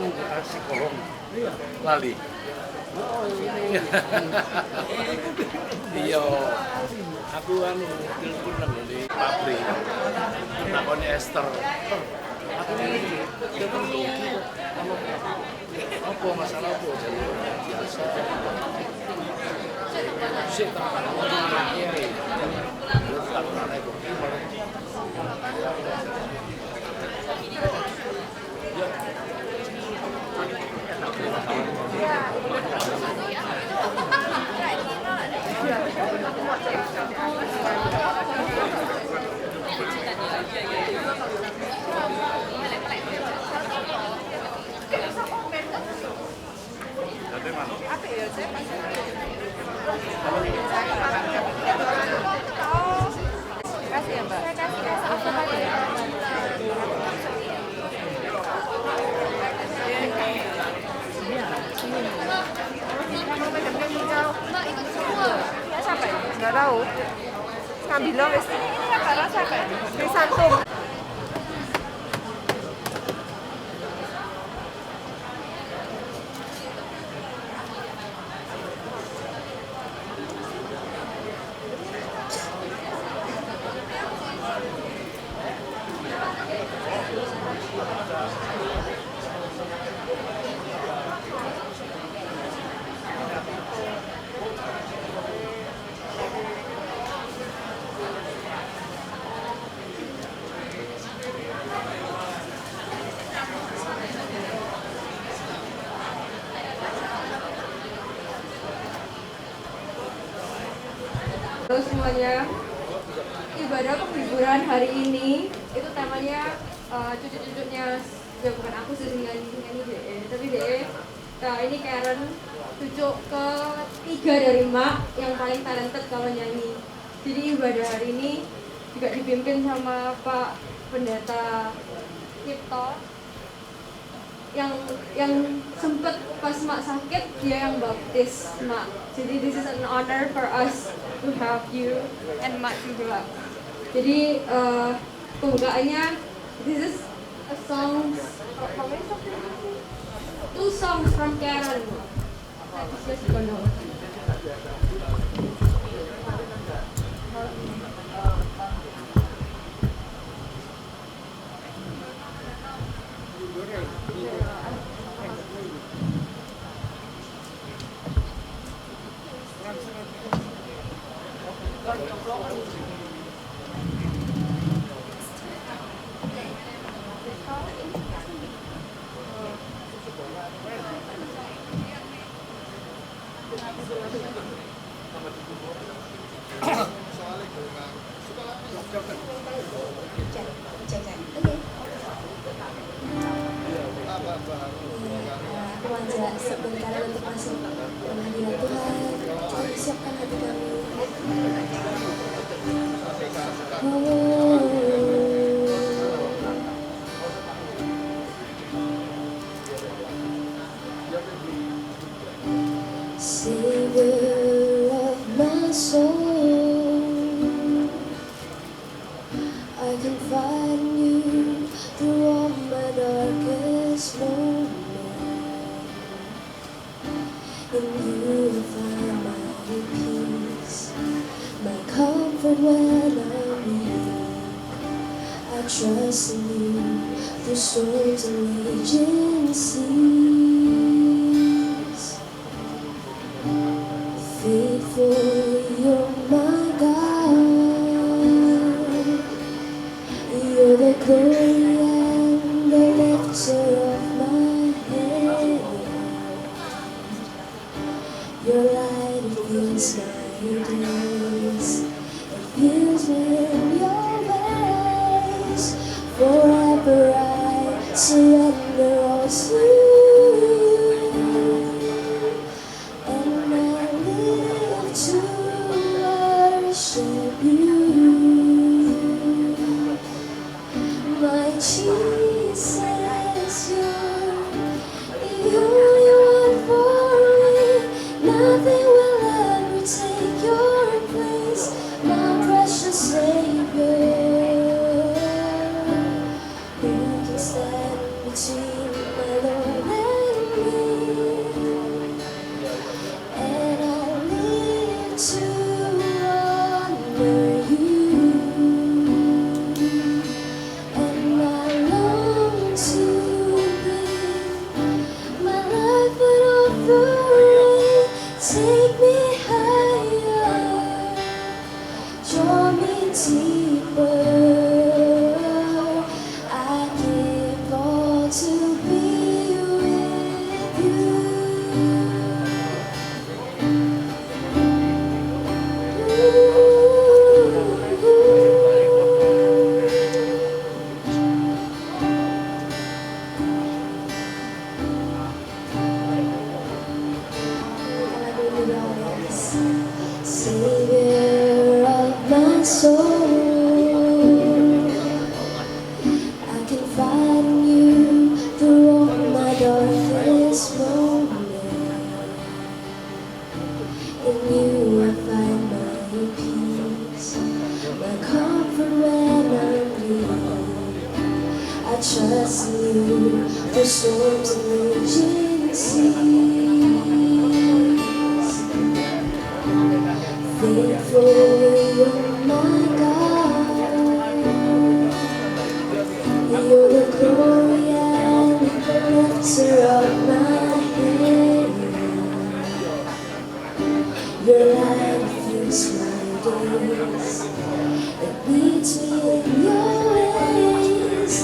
anu kasih kolong lali. Oh ini. Iya. Aku anu telepon di pabrik. Namanya Esther. Aku ini telepon doki. Apa masalah apa jadi biasa. Sik tak ngomong ini. Tak pernah ikut. Kasih ya Mbak. Siapa ya? Nggak tahu. Ngambil wis. Ini apa rasa apa? Krisantum. Halo semuanya, ibadah penghiburan hari ini itu temanya cucu-cucunya, ya bukan aku sih nyanyi DE, tapi DE, nah ini Karen, cucu ketiga dari Mak yang paling talented kalau nyanyi. Jadi ibadah hari ini juga dipimpin sama Pak Pendeta Cipto yang sempet pas Mak sakit dia yang baptis Mak. Jadi this is an honor for us to have you and Mak juga. Jadi pembukaannya this is a songs, two songs from Karen. That is just one. Mengajak sebentar untuk masuk kehadiran Tuhan, siapkan hati kami. Savior of my soul, I can find you through all my darkest moments. And you find my peace, my comfort when I'm weak. I trust in you through storms and raging seas. Faithful, you're my God. You're the glory and the lifter of my head. Your light fills my days, it fills me in your ways. Forever I surrender all to you, and I live to worship you, my Jesus. You're the only one for me. Nothing will ever take your place, my precious Savior. Who can stand between my Lord and find you through all my darkest moments. In you I find my peace, my comfort when I'm weak. I trust in you through storms and raging seas. Faithful, you're my God. You're the glory and the lifter of my head. Your light fills my days. It leads me in your ways.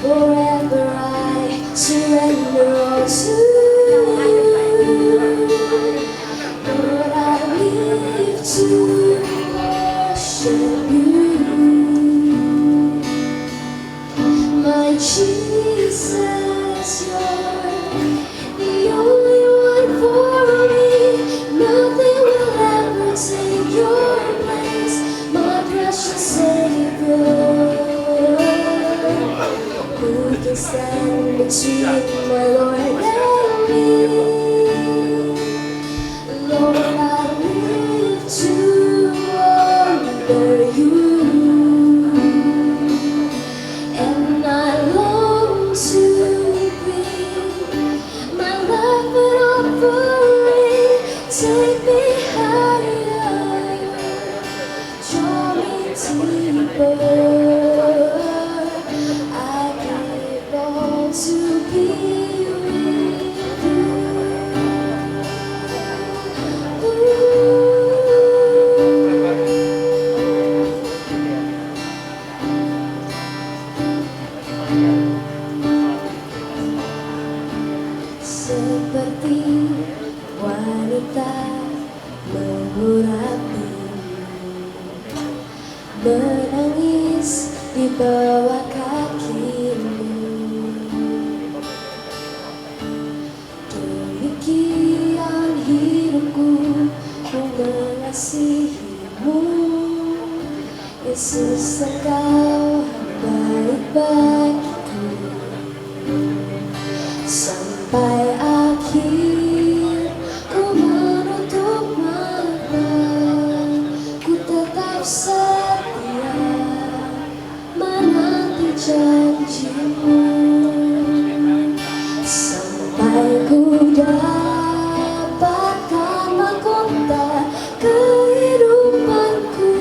Forever I surrender all to you. Lord, I live to worship you. My Jesus, you're the only one for me. Nothing will ever take your place, my precious Savior. Who can stand between my Lord and me? Lord, I live to honor you, and I long to bring my life an offering. Take me higher, draw me deeper. I give all to be with you. Seperti wanita mengurapi, menangis di bawah kakimu. Demikian hidupku, ku mengasihimu. Yesus, Engkau baik bagiku. Sampai akhir ku menutup mata, ku tetap setia menanti janjimu. Sampai ku dapatkan mahkota kehidupanku,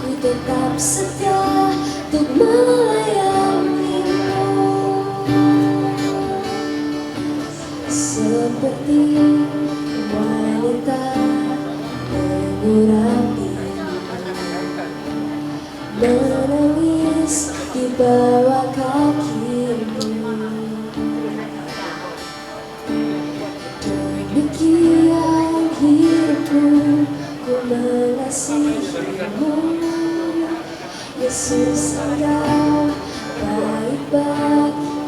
ku tetap setia untuk melayanimu. Seperti wanita mengurapi, menangis di bawah kakimu. Demikian hidupku, ku mengasihimu. Yesus, Engkau baik bagiku.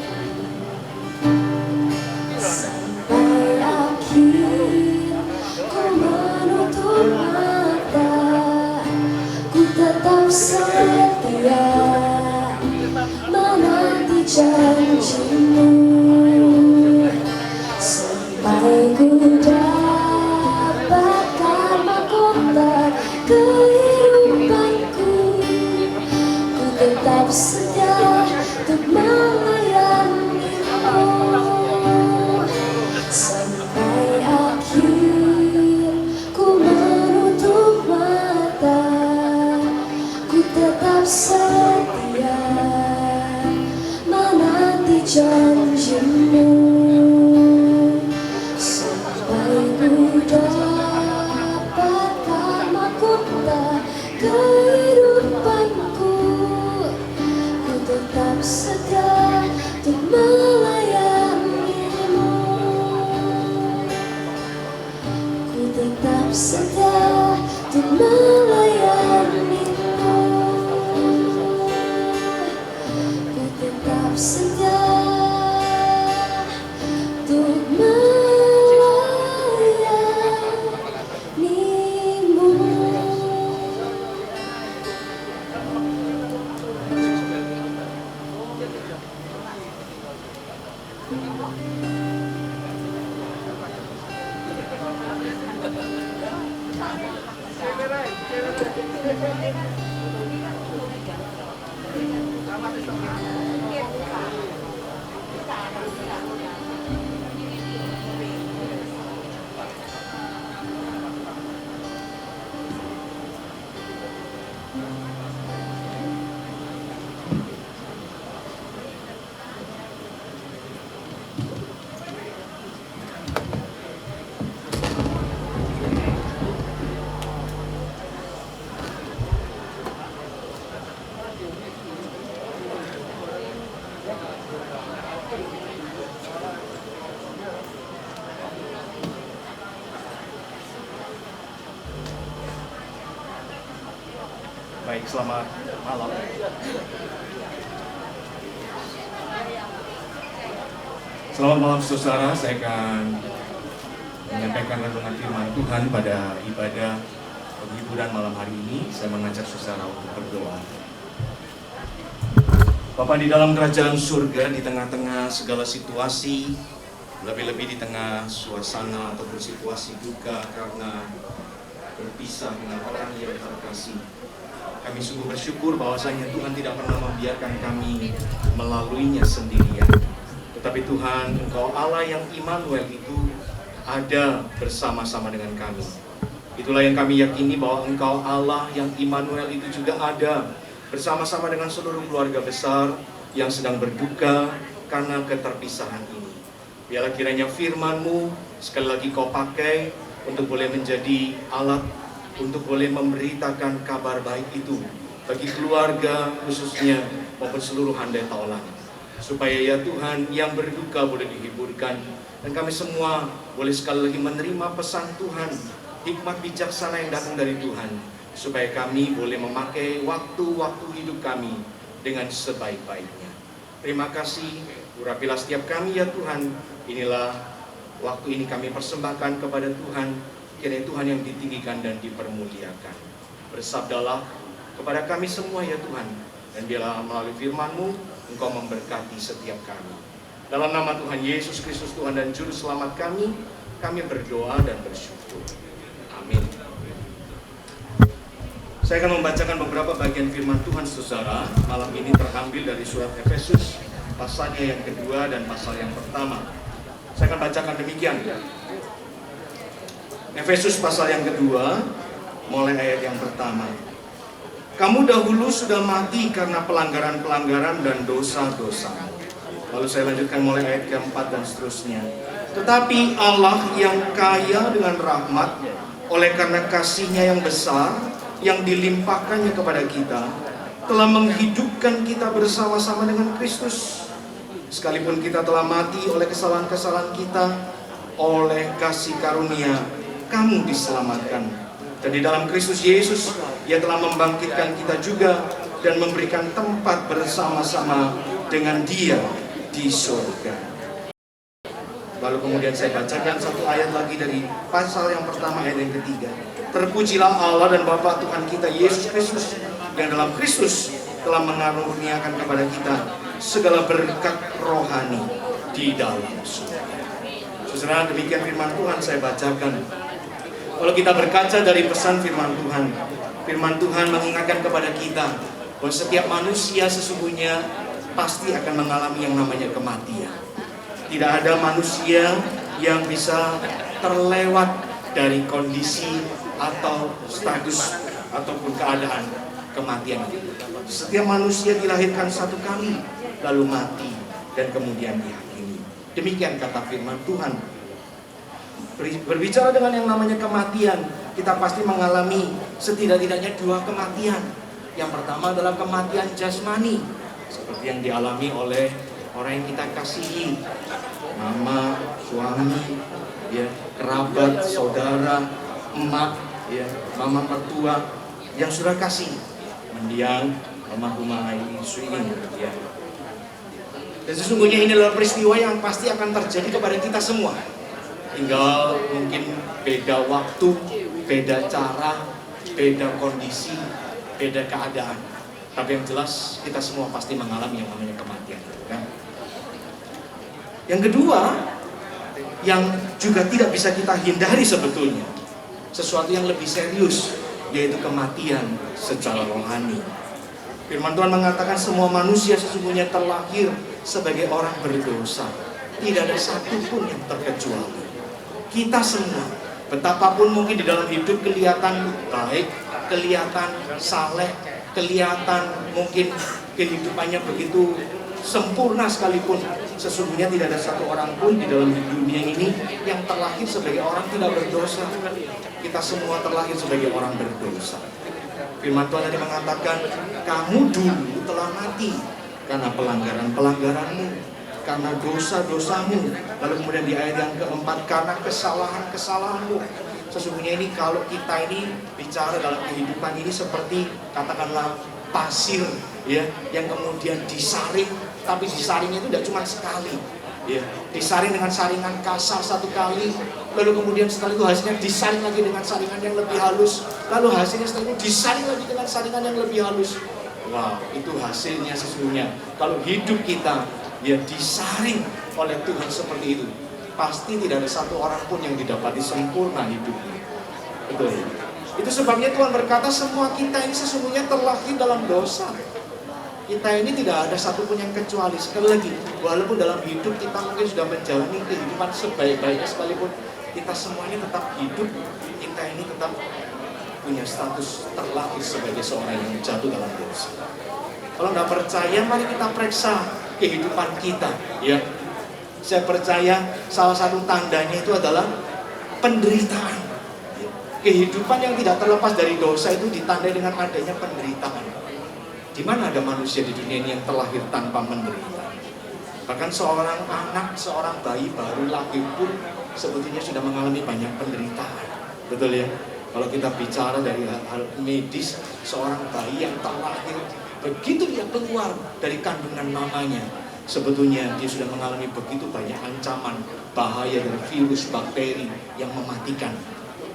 Sampai akhir ku menutup mata, ku tetap setia menanti janjimu. Sampai ku dapatkan mahkota kehidupanku, ku tetap setia untuk melayanimu. Sampai akhir ku menutup mata, ku tetap setia menanti janjimu. Sampai ku dapatkan mahkota kehidupanku, ku tetap setia untuk melayanimu. Ku tetap setia untuk melayanimu. Ku tetap setia untuk melayanimu. Baik, selamat malam. Selamat malam saudara, saya akan menyampaikan renungan firman Tuhan pada ibadah penghiburan malam hari ini. Saya mengajak saudara untuk berdoa. Bapa di dalam kerajaan surga, di tengah-tengah segala situasi, lebih-lebih di tengah suasana ataupun situasi duka karena berpisah dengan orang yang terkasih, kami sungguh bersyukur bahwasanya Tuhan tidak pernah membiarkan kami melaluinya sendirian. Tetapi Tuhan, Engkau Allah yang Immanuel itu ada bersama-sama dengan kami. Itulah yang kami yakini, bahwa Engkau Allah yang Immanuel itu juga ada bersama-sama dengan seluruh keluarga besar yang sedang berduka karena keterpisahan ini. Biarlah kiranya firman-Mu sekali lagi Kau pakai untuk boleh menjadi alat untuk boleh memberitakan kabar baik itu bagi keluarga khususnya maupun seluruh handai taulan, supaya ya Tuhan yang berduka boleh dihiburkan, dan kami semua boleh sekali lagi menerima pesan Tuhan, hikmat bijaksana yang datang dari Tuhan, supaya kami boleh memakai waktu-waktu hidup kami dengan sebaik-baiknya. Terima kasih, urapilah setiap kami ya Tuhan. Inilah waktu ini kami persembahkan kepada Tuhan. Kiranya Tuhan yang ditinggikan dan dipermuliakan. Bersabdalah kepada kami semua ya Tuhan, dan biarlah melalui firman-Mu Engkau memberkati setiap kami. Dalam nama Tuhan Yesus Kristus, Tuhan dan Juru Selamat kami berdoa dan bersyukur. Amin. Saya akan membacakan beberapa bagian firman Tuhan saudara. Malam ini terambil dari surat Efesus, pasalnya yang kedua dan pasal yang pertama. Saya akan bacakan demikian. Efesus pasal yang kedua, mulai ayat yang pertama. Kamu dahulu sudah mati karena pelanggaran-pelanggaran dan dosa-dosa. Lalu saya lanjutkan mulai ayat keempat dan seterusnya. Tetapi Allah yang kaya dengan rahmat, oleh karena kasih-Nya yang besar, yang dilimpahkannya kepada kita, telah menghidupkan kita bersama-sama dengan Kristus. Sekalipun kita telah mati oleh kesalahan-kesalahan kita, oleh kasih karunia kamu diselamatkan. Dan di dalam Kristus Yesus, Ia telah membangkitkan kita juga dan memberikan tempat bersama-sama dengan Dia di surga. Lalu kemudian saya bacakan satu ayat lagi dari pasal yang pertama ayat yang ketiga. Terpujilah Allah dan Bapa Tuhan kita Yesus Kristus, yang dalam Kristus telah mengaruniakan kepada kita segala berkat rohani di dalam surga. Saudara, demikian firman Tuhan saya bacakan. Kalau kita berkaca dari pesan firman Tuhan mengingatkan kepada kita bahwa setiap manusia sesungguhnya pasti akan mengalami yang namanya kematian. Tidak ada manusia yang bisa terlewat dari kondisi atau status ataupun keadaan kematian. Setiap manusia dilahirkan satu kali, lalu mati dan kemudian diyakini. Demikian kata firman Tuhan. Berbicara dengan yang namanya kematian, kita pasti mengalami setidak-tidaknya dua kematian. Yang pertama adalah kematian jasmani, seperti yang dialami oleh orang yang kita kasihi, mama, suami, ya, kerabat, saudara, emak, ya, mama mertua yang sudah kasih mendiang almarhumah Isu ini, ya. Dan sesungguhnya ini adalah peristiwa yang pasti akan terjadi kepada kita semua. Tinggal mungkin beda waktu, beda cara, beda kondisi, beda keadaan. Tapi yang jelas kita semua pasti mengalami yang namanya kematian, kan? Yang kedua, yang juga tidak bisa kita hindari sebetulnya, sesuatu yang lebih serius, yaitu kematian secara rohani. Firman Tuhan mengatakan semua manusia sesungguhnya terlahir sebagai orang berdosa. Tidak ada satupun yang terkecuali. Kita semua, betapapun mungkin di dalam hidup kelihatan baik, kelihatan saleh, kelihatan mungkin kehidupannya begitu sempurna sekalipun, sesungguhnya tidak ada satu orang pun di dalam dunia ini yang terlahir sebagai orang tidak berdosa. Kita semua terlahir sebagai orang berdosa. Firman Tuhan tadi mengatakan, kamu dulu telah mati karena pelanggaran-pelanggaranmu, karena dosa-dosamu. Lalu kemudian di ayat yang keempat, karena kesalahan-kesalahanmu. Sesungguhnya ini kalau kita ini bicara dalam kehidupan ini seperti katakanlah pasir, ya, yang kemudian disaring, tapi disaringnya itu tidak cuma sekali, ya, disaring dengan saringan kasar satu kali, lalu kemudian setelah itu hasilnya disaring lagi dengan saringan yang lebih halus, lalu hasilnya setelah itu disaring lagi dengan saringan yang lebih halus. Wow, itu hasilnya sesungguhnya. Kalau hidup kita ya disaring oleh Tuhan seperti itu, pasti tidak ada satu orang pun yang didapati sempurna hidupnya. Betul. Itu sebabnya Tuhan berkata semua kita ini sesungguhnya terlahir dalam dosa. Kita ini tidak ada satupun yang kecuali. Sekali lagi, walaupun dalam hidup kita mungkin sudah menjalani kehidupan sebaik-baiknya sekalipun, kita semuanya tetap hidup. Kita ini tetap punya status terlahir sebagai seorang yang jatuh dalam dosa. Kalau nggak percaya, mari kita periksa kehidupan kita. Ya, saya percaya salah satu tandanya itu adalah penderitaan. Kehidupan yang tidak terlepas dari dosa itu ditandai dengan adanya penderitaan. Di mana ada manusia di dunia ini yang terlahir tanpa menderita? Bahkan seorang anak, seorang bayi baru lahir pun sebetulnya sudah mengalami banyak penderitaan. Betul ya? Kalau kita bicara dari hal medis, seorang bayi yang terlahir, begitu dia keluar dari kandungan mamanya, sebetulnya dia sudah mengalami begitu banyak ancaman, bahaya dari virus, bakteri yang mematikan.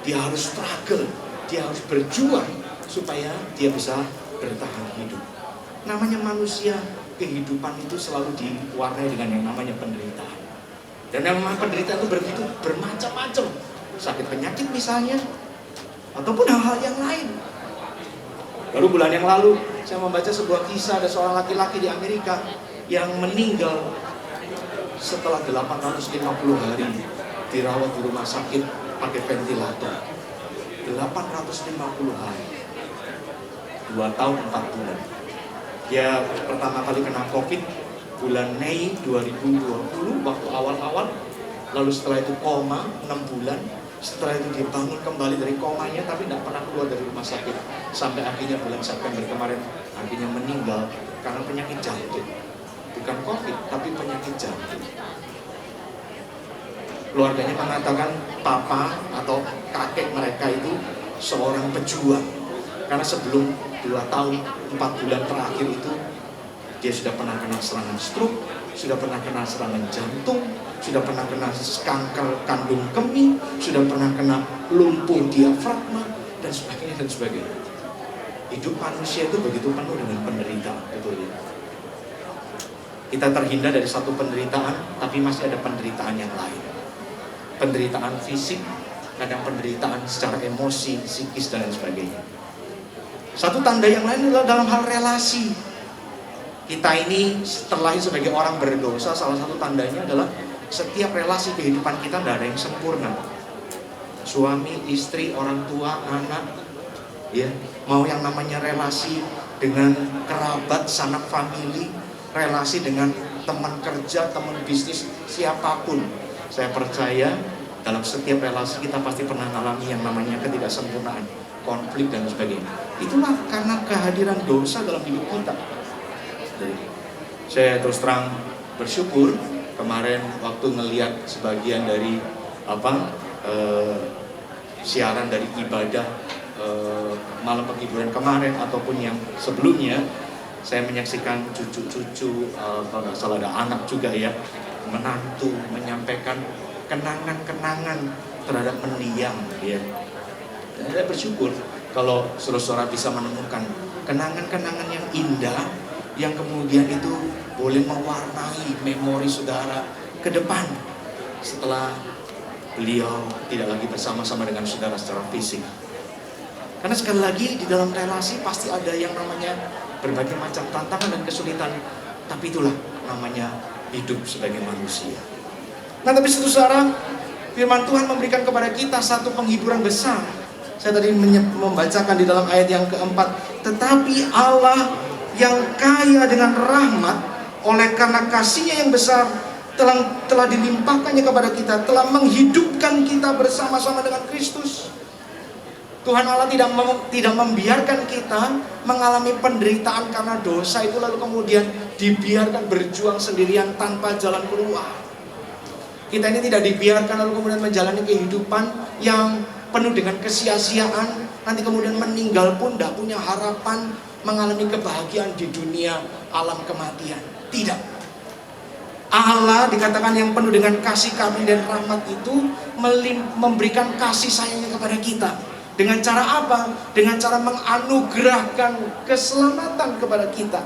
Dia harus struggle, dia harus berjuang supaya dia bisa bertahan hidup. Namanya manusia, kehidupan itu selalu diwarnai dengan yang namanya penderitaan. Dan yang namanya penderitaan itu begitu bermacam-macam. Sakit penyakit misalnya, ataupun hal-hal yang lain. Baru bulan yang lalu, saya membaca sebuah kisah ada seorang laki-laki di Amerika yang meninggal setelah 850 hari dirawat di rumah sakit pakai ventilator. 850 hari, 2 tahun 4 bulan. Dia pertama kali kena COVID bulan Mei 2020 waktu awal-awal. Lalu setelah itu koma 6 bulan. Setelah itu dia bangun kembali dari komanya, tapi tidak pernah keluar dari rumah sakit. Sampai akhirnya bulan September kemarin akhirnya meninggal karena penyakit jantung. Bukan COVID, tapi penyakit jantung. Keluarganya mengatakan papa atau kakek mereka itu seorang pejuang. Karena sebelum 2 tahun 4 bulan terakhir itu dia sudah pernah kena serangan stroke, sudah pernah kena serangan jantung, sudah pernah kena kanker kandung kemih, sudah pernah kena lumpuh diafragma, dan sebagainya dan sebagainya. Hidup manusia itu begitu penuh dengan penderitaan, betul ya? Kita terhindar dari satu penderitaan, tapi masih ada penderitaan yang lain. Penderitaan fisik, kadang penderitaan secara emosi, psikis, dan lain sebagainya. Satu tanda yang lain adalah dalam hal relasi. Kita ini terlahir sebagai orang berdosa, salah satu tandanya adalah setiap relasi kehidupan kita tidak ada yang sempurna. Suami, istri, orang tua, anak, ya, mau yang namanya relasi dengan kerabat, sanak famili, relasi dengan teman kerja, teman bisnis, siapapun. Saya percaya dalam setiap relasi kita pasti pernah mengalami yang namanya ketidaksempurnaan, konflik dan sebagainya. Itulah karena kehadiran dosa dalam hidup kita. Jadi, saya terus terang bersyukur kemarin waktu ngelihat sebagian dari siaran dari ibadah malam penghiburan kemarin ataupun yang sebelumnya, saya menyaksikan cucu-cucu, kalau nggak salah ada anak juga ya, menantu menyampaikan kenangan-kenangan terhadap mendiang ya. Dan saya bersyukur kalau saudara-saudara bisa menemukan kenangan-kenangan yang indah yang kemudian itu boleh mewarnai memori saudara, ke depan setelah beliau tidak lagi bersama-sama dengan saudara secara fisik. Karena sekali lagi di dalam relasi pasti ada yang namanya berbagai macam tantangan dan kesulitan. Tapi itulah namanya hidup sebagai manusia. Nah tapi saudara, firman Tuhan memberikan kepada kita satu penghiburan besar. Saya tadi membacakan di dalam ayat yang keempat. Tetapi Allah yang kaya dengan rahmat, oleh karena kasih-Nya yang besar, telah dilimpahkannya kepada kita, telah menghidupkan kita bersama-sama dengan Kristus. Tuhan Allah tidak membiarkan kita mengalami penderitaan karena dosa itu lalu kemudian dibiarkan berjuang sendirian tanpa jalan keluar. Kita ini tidak dibiarkan lalu kemudian menjalani kehidupan yang penuh dengan kesia-siaan, nanti kemudian meninggal pun tidak punya harapan mengalami kebahagiaan di dunia alam kematian. Tidak. Allah dikatakan yang penuh dengan kasih karunia dan rahmat itu memberikan kasih sayangnya kepada kita. Dengan cara apa? Dengan cara menganugerahkan keselamatan kepada kita.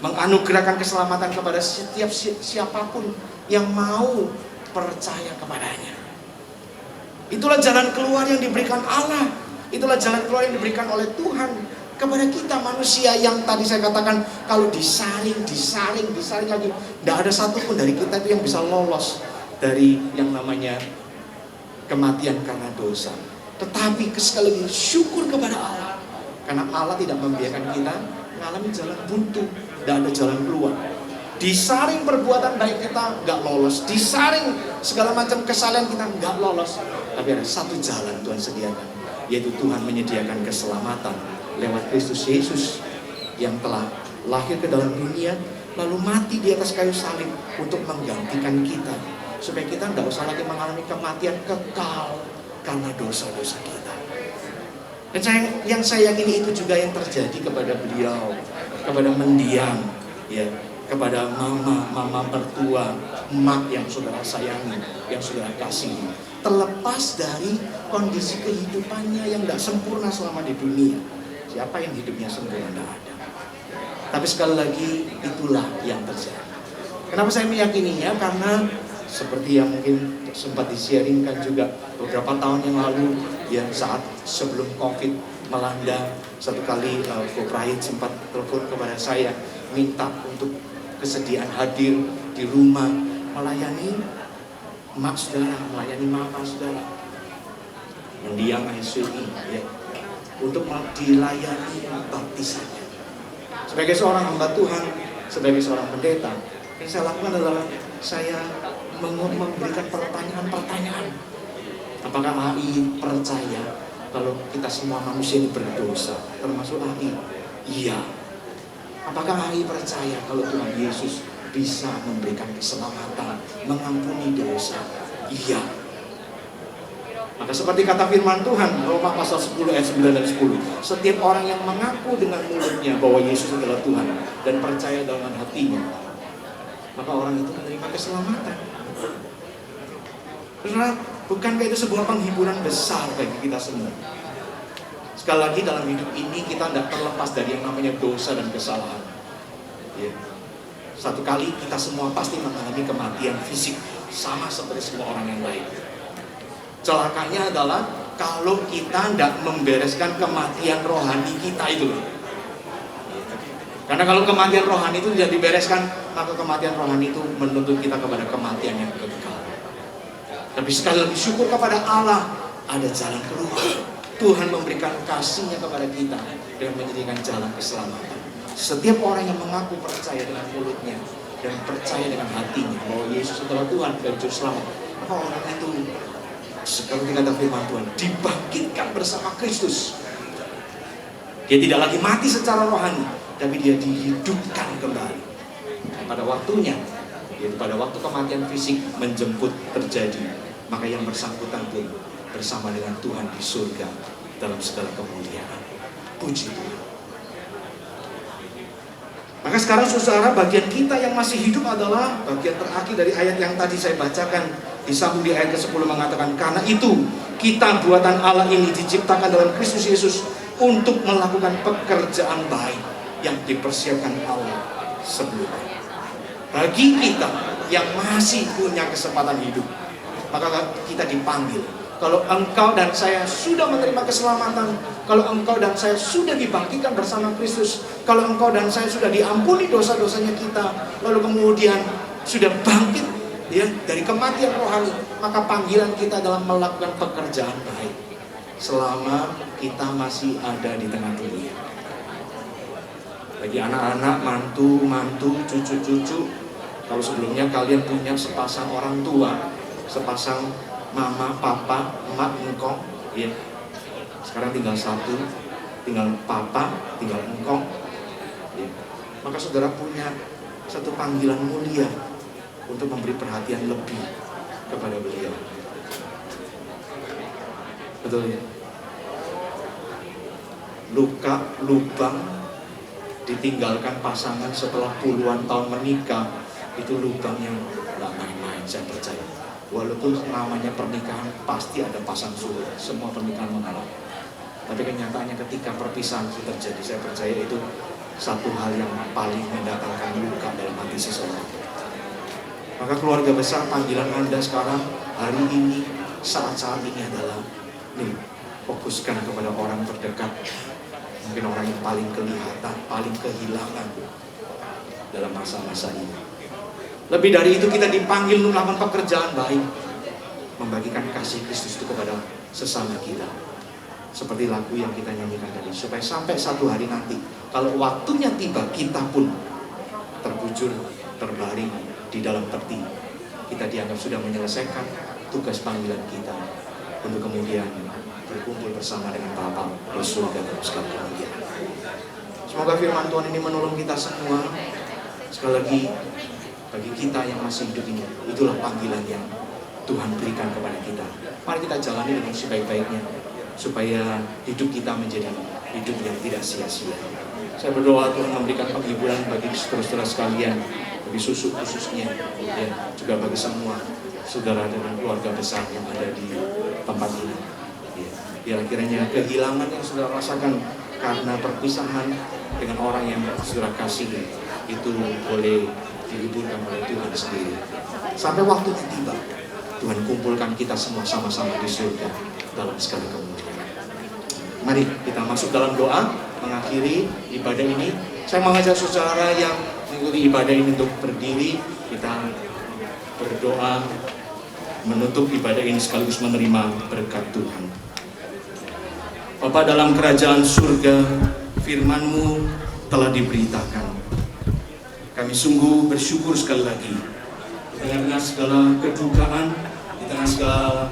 Menganugerahkan keselamatan kepada setiap siapapun yang mau percaya kepadanya. Itulah jalan keluar yang diberikan Allah. Itulah jalan keluar yang diberikan oleh Tuhan kepada kita manusia yang tadi saya katakan kalau disaring lagi, tidak ada satupun dari kita itu yang bisa lolos dari yang namanya kematian karena dosa. Tetapi sekali lagi syukur kepada Allah, karena Allah tidak membiarkan kita mengalami jalan buntu, tidak ada jalan keluar. Disaring perbuatan baik kita nggak lolos, disaring segala macam kesalahan kita nggak lolos. Tapi ada satu jalan Tuhan sediakan, yaitu Tuhan menyediakan keselamatan lewat Kristus Yesus yang telah lahir ke dalam dunia, lalu mati di atas kayu salib untuk menggantikan kita, supaya kita tidak usah lagi mengalami kematian kekal karena dosa-dosa kita. Dan yang saya yakini itu juga yang terjadi kepada beliau, kepada mendiang, ya, kepada mama mertua, emak yang saudara sayangi, yang saudara kasihi. Terlepas dari kondisi kehidupannya yang tidak sempurna selama di dunia. Siapa yang hidupnya sempurna? Tidak ada. Tapi sekali lagi itulah yang terjadi. Kenapa saya meyakininya? Karena seperti yang mungkin sempat di-sharingkan juga beberapa tahun yang lalu, ya, saat sebelum COVID melanda, satu kali Koprahit sempat telepon kepada saya minta untuk kesediaan hadir di rumah melayani emak saudara, melayani mama saudara, mendiang ICU, ya, untuk dilayani baptisannya. Sebagai seorang hamba Tuhan, sebagai seorang pendeta, yang saya lakukan adalah saya memberikan pertanyaan. Apakah AI percaya kalau kita semua manusia ini berdosa, termasuk AI? Iya. Apakah AI percaya kalau Tuhan Yesus bisa memberikan keselamatan, mengampuni dosa? Iya. Maka seperti kata firman Tuhan, Roma pasal 10 ayat 9 dan 10, setiap orang yang mengaku dengan mulutnya bahwa Yesus adalah Tuhan dan percaya dengan hatinya, maka orang itu menerima keselamatan. Karena bukankah itu sebuah penghiburan besar bagi kita semua? Sekali lagi dalam hidup ini kita tidak terlepas dari yang namanya dosa dan kesalahan, ya. Satu kali kita semua pasti mengalami kematian fisik, sama seperti semua orang yang lain. Celakanya adalah kalau kita tidak membereskan kematian rohani kita itu. Karena kalau kematian rohani itu tidak dibereskan, maka kematian rohani itu menuntut kita kepada kematian yang kekal. Tapi sekali lagi syukur kepada Allah, ada jalan keluar. Tuhan memberikan kasih-Nya kepada kita dengan menyediakan jalan keselamatan. Setiap orang yang mengaku percaya dengan mulutnya dan percaya dengan hatinya bahwa Yesus adalah Tuhan dan Juru Selamat, maka orang itu, seperti kata firman Tuhan, dibangkitkan bersama Kristus. Dia tidak lagi mati secara rohani, tapi dia dihidupkan kembali. Pada waktunya, yaitu pada waktu kematian fisik menjemput terjadi, maka yang bersangkutan pun bersama dengan Tuhan di surga dalam segala kemuliaan. Puji Tuhan. Maka sekarang saudara, bagian kita yang masih hidup adalah bagian terakhir dari ayat yang tadi saya bacakan, disambung di ayat ke-10 mengatakan, karena itu kita buatan Allah ini diciptakan dalam Kristus Yesus untuk melakukan pekerjaan baik yang dipersiapkan Allah sebelumnya. Bagi kita yang masih punya kesempatan hidup. Maka kita dipanggil. Kalau engkau dan saya sudah menerima keselamatan, kalau engkau dan saya sudah dibangkitkan bersama Kristus, kalau engkau dan saya sudah diampuni dosa-dosanya kita, lalu kemudian sudah bangkit ya dari kematian rohani, maka panggilan kita dalam melakukan pekerjaan baik selama kita masih ada di tengah dunia. Bagi anak-anak, mantu, cucu-cucu, kalau sebelumnya kalian punya sepasang orang tua, sepasang mama, papa, emak, engkong, ya. Sekarang tinggal satu, tinggal papa, tinggal engkong, ya. Maka saudara punya satu panggilan mulia untuk memberi perhatian lebih kepada beliau. Betul ya? Luka, lubang, ditinggalkan pasangan setelah puluhan tahun menikah, itu lubang yang gak main-main, saya percaya. Walaupun namanya pernikahan pasti ada pasang surut, semua pernikahan mengalami. Tapi kenyataannya ketika perpisahan itu terjadi, saya percaya itu satu hal yang paling mendatangkan luka dalam hati seseorang. Maka keluarga besar, panggilan Anda sekarang, hari ini, saat-saat ini adalah fokuskan kepada orang terdekat. Mungkin orang yang paling kelihatan, paling kehilangan dalam masa-masa ini. Lebih dari itu, kita dipanggil untuk melakukan pekerjaan baik, membagikan kasih Kristus itu kepada sesama kita. Seperti lagu yang kita nyanyikan tadi, supaya sampai satu hari nanti, kalau waktunya tiba, kita pun terbujur, terbaring di dalam peti. Kita dianggap sudah menyelesaikan tugas panggilan kita untuk kemudian berkumpul bersama dengan Bapa di surga dalam segala kemuliaan. Semoga firman Tuhan ini menolong kita semua. Sekali lagi, bagi kita yang masih hidup ini, itulah panggilan yang Tuhan berikan kepada kita. Mari kita jalani dengan sebaik-baiknya, supaya hidup kita menjadi hidup yang tidak sia-sia. Saya berdoa Tuhan memberikan penghiburan bagi saudara-saudara sekalian, bagi susu khususnya, ya, juga bagi semua saudara dan keluarga besar yang ada di tempat ini. Ya, kiranya kehilangan yang saudara rasakan karena perpisahan dengan orang yang saudara kasih itu boleh dihiburkan oleh Tuhan sendiri. Sampai waktunya tiba, Tuhan kumpulkan kita semua sama-sama di surga dalam segala kemuliaan. Mari kita masuk dalam doa mengakhiri ibadah ini. Saya mengajak saudara yang mengikuti ibadah ini untuk berdiri. Kita berdoa menutup ibadah ini sekaligus menerima berkat Tuhan. Bapa dalam kerajaan surga, firman-Mu telah diberitakan. Kami sungguh bersyukur sekali lagi di tengah segala kedukaan, di tengah segala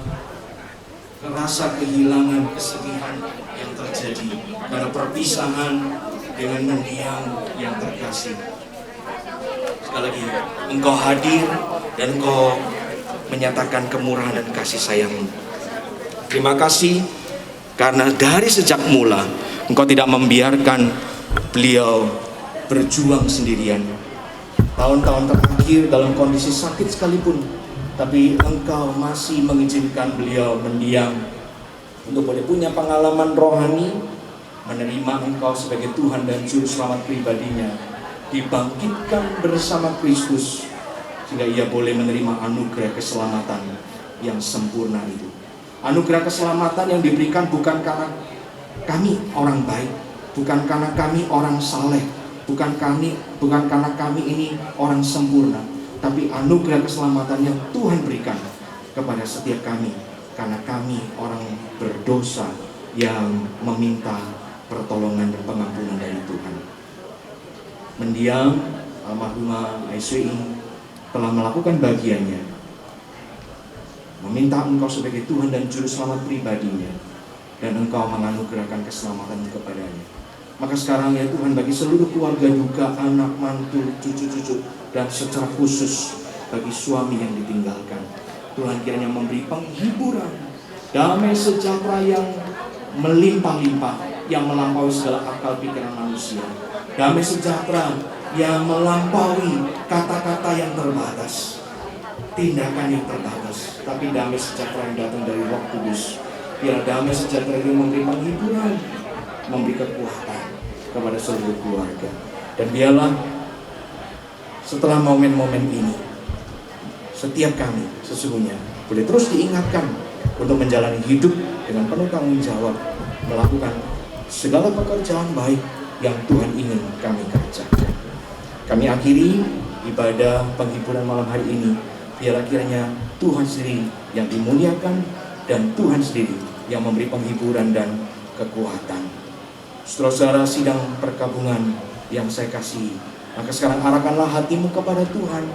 rasa kehilangan, kesedihan yang terjadi karena perpisahan dengan mendiang yang terkasih. Sekali lagi, Engkau hadir dan Engkau menyatakan kemurahan dan kasih sayang-Mu. Terima kasih karena dari sejak mula Engkau tidak membiarkan beliau berjuang sendirian. Tahun-tahun terakhir dalam kondisi sakit sekalipun, tapi Engkau masih mengizinkan beliau mendiam untuk boleh punya pengalaman rohani, menerima Engkau sebagai Tuhan dan Juru Selamat pribadinya, dibangkitkan bersama Kristus, sehingga ia boleh menerima anugerah keselamatan yang sempurna itu. Anugerah keselamatan yang diberikan bukan karena kami orang baik, bukan karena kami orang saleh, bukan karena kami ini orang sempurna, tapi anugerah keselamatan yang Tuhan berikan kepada setiap kami, karena kami orang berdosa yang meminta pertolongan dan pengampunan dari Tuhan. Mendiang almarhumah Aiswi telah melakukan bagiannya, meminta Engkau sebagai Tuhan dan Juru Selamat pribadinya, dan Engkau menganugerahkan keselamatan kepadanya. Maka sekarang ya Tuhan, bagi seluruh keluarga duka, anak, mantu, cucu-cucu, dan secara khusus bagi suami yang ditinggalkan, Tuhan kiranya memberi penghiburan, damai sejahtera yang melimpah-limpah, yang melampaui segala akal pikiran manusia, damai sejahtera yang melampaui kata-kata yang terbatas, tindakan yang terbatas, tapi damai sejahtera yang datang dari Roh Kudus. Biar damai sejahtera itu memberi penghiburan, memberi kekuatan kepada seluruh keluarga. Dan biarlah setelah momen-momen ini, setiap kami sesungguhnya boleh terus diingatkan untuk menjalani hidup dengan penuh tanggung jawab, melakukan segala pekerjaan baik yang Tuhan ingin kami kerjakan. Kami akhiri ibadah penghiburan malam hari ini. Biarlah kiranya Tuhan sendiri yang dimuliakan dan Tuhan sendiri yang memberi penghiburan dan kekuatan. Saudara-saudara sidang perkabungan yang saya kasihi, maka sekarang arahkanlah hatimu kepada Tuhan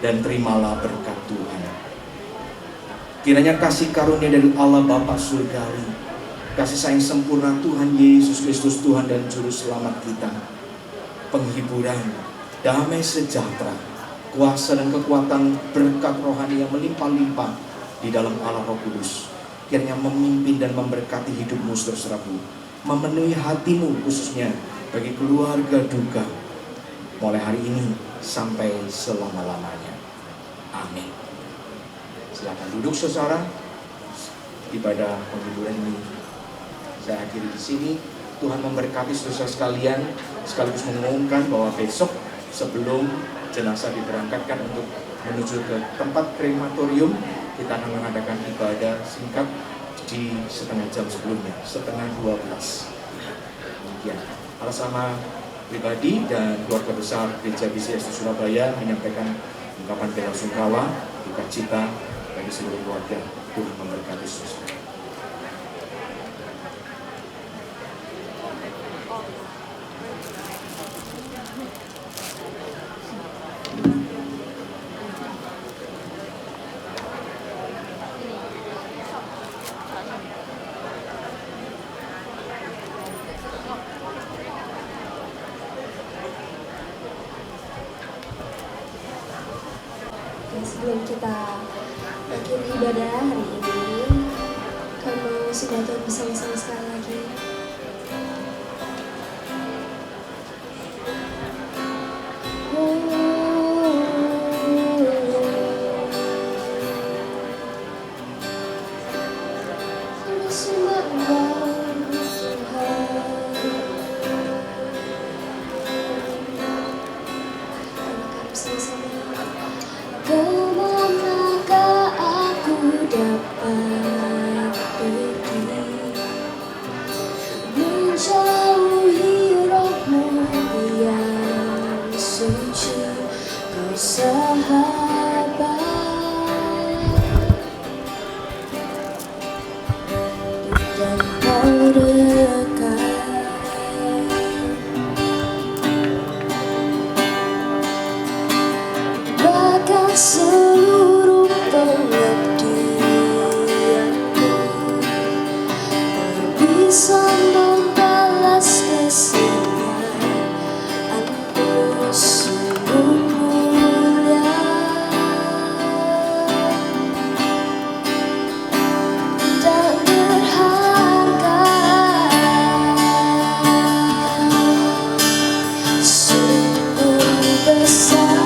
dan terimalah berkat Tuhan. Kiranya kasih karunia dari Allah Bapa Surgawi, kasih sayang sempurna Tuhan Yesus Kristus Tuhan dan Juru Selamat kita, penghiburan, damai sejahtera, kuasa dan kekuatan berkat rohani yang melimpah-limpah di dalam Allah Roh Kudus, kiranya memimpin dan memberkati hidupmu saudara-saudaraku, memenuhi hatimu khususnya bagi keluarga duka, mulai hari ini sampai selama-lamanya. Amin. Silakan duduk saudara. Ibadah penghiburan ini saya akhiri di sini. Tuhan memberkati saudara sekalian, sekaligus mengumumkan bahwa besok sebelum jenazah diberangkatkan untuk menuju ke tempat krematorium, kita akan mengadakan ibadah singkat di setengah jam sebelumnya, setengah 12. Demikian. Atas nama pribadi dan keluarga besar Gereja BCS di Surabaya menyampaikan ungkapan bela sungkawa, duka cita bagi seluruh keluarga. Tuhan memberkati saudara. Sebelum kita akhiri ibadah hari ini, kamu sudah Tuhan bersama-sama sekali lagi. Bersama Engkau Tuhan, akan bersama-sama. Kemanakah aku dapat pergi, menjauhi rohmu yang suci, kau sahabat, dan kau dekat. Bahkan seluruh pengabdianku tak bisa membalas kasihnya. Engkau sungguh mulia dan berharga, sungguh besar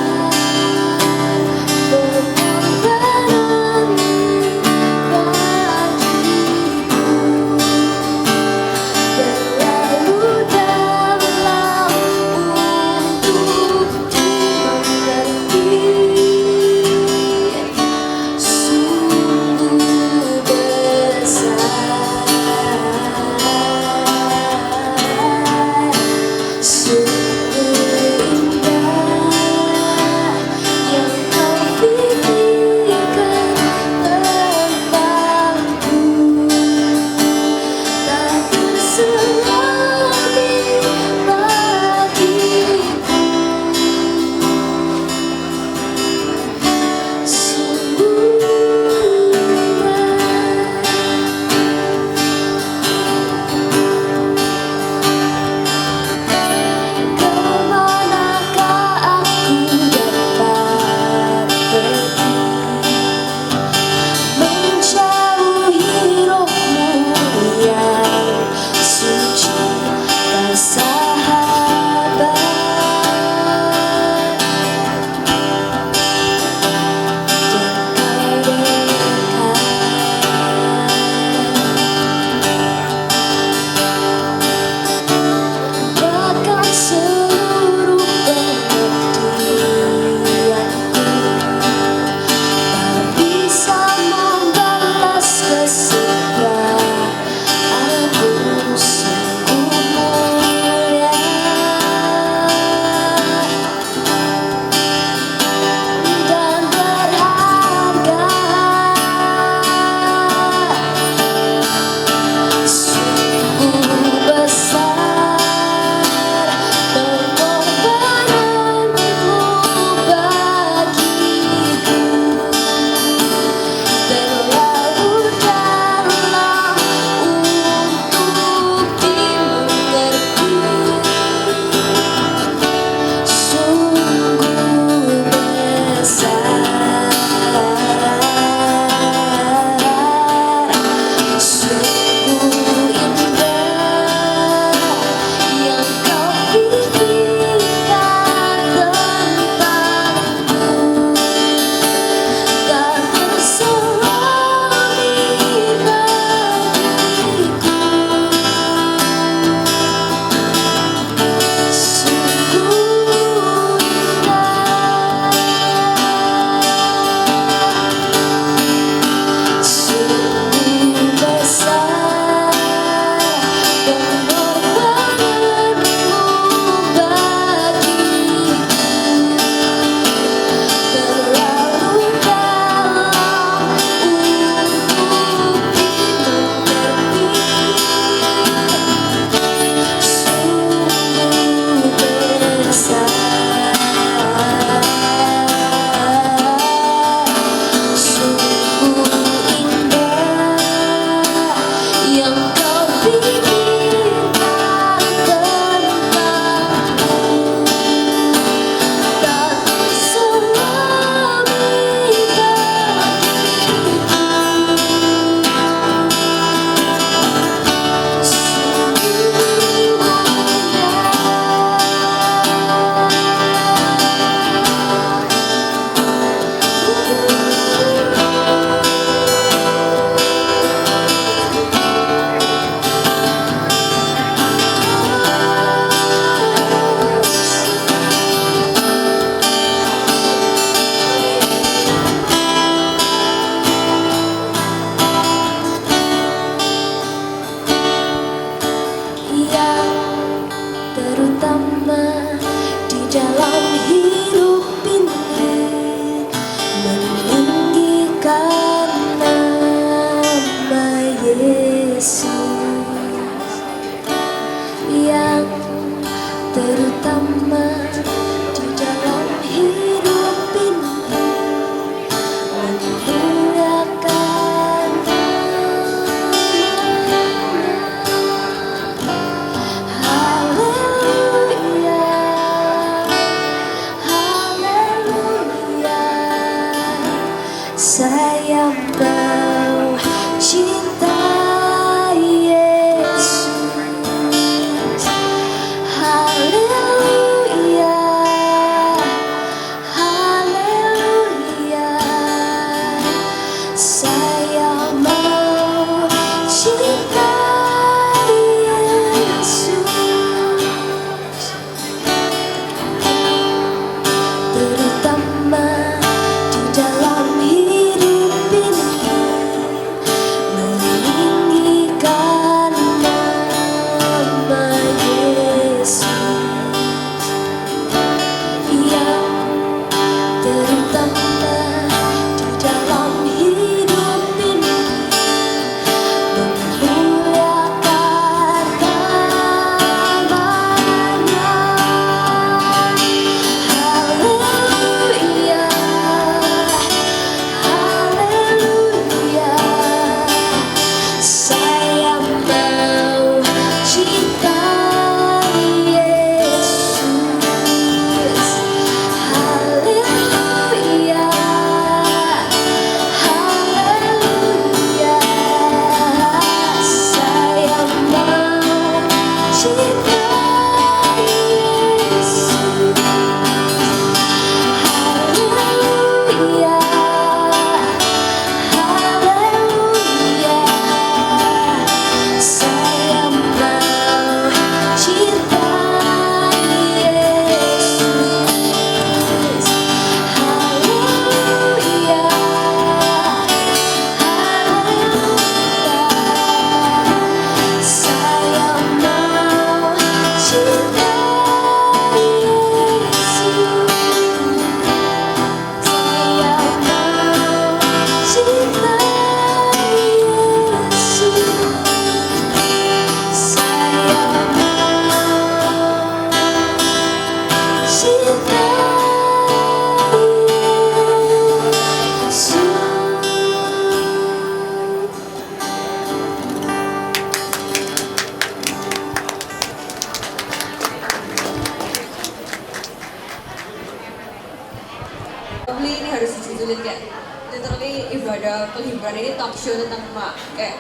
Saya mau cinta Yesus. Haleluya, haleluya. Saya mau cinta Yesus, terutama di dalam hidup ini, meninggikan nama Yesus. Iya, terutama di dalam hidup ini, memuliakan namanya. Haleluya, haleluya. Saya mau cinta Yesus. Haleluya, haleluya. Saya mau cinta Yesus. Haleluya, haleluya. Saya mau cinta Yesus. Haleluya, haleluya. Saya mau cinta Yesus. Saya mau cinta Yesus. Saya mau cinta Probably ini harus dijudulin kayak literally ibadah penghiburan ini talk show tentang mak kayak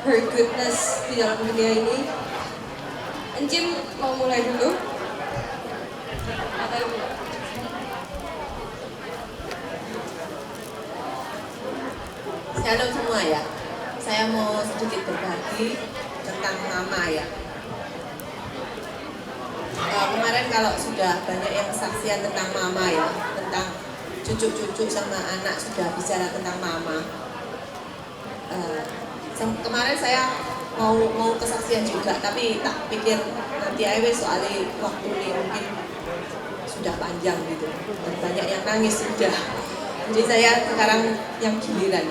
her goodness di dalam dunia ini. Encim mau mulai dulu atau Shalom semua ya. Saya mau sedikit berbagi tentang mama ya. Kemarin kalau sudah banyak yang saksian tentang mama ya, tentang cucu-cucu sama anak sudah bicara tentang mama. Kemarin saya mau kesaksian juga, tapi tak pikir nanti aja soalnya waktu ini mungkin sudah panjang gitu dan banyak yang nangis sudah. Jadi saya sekarang yang giliran.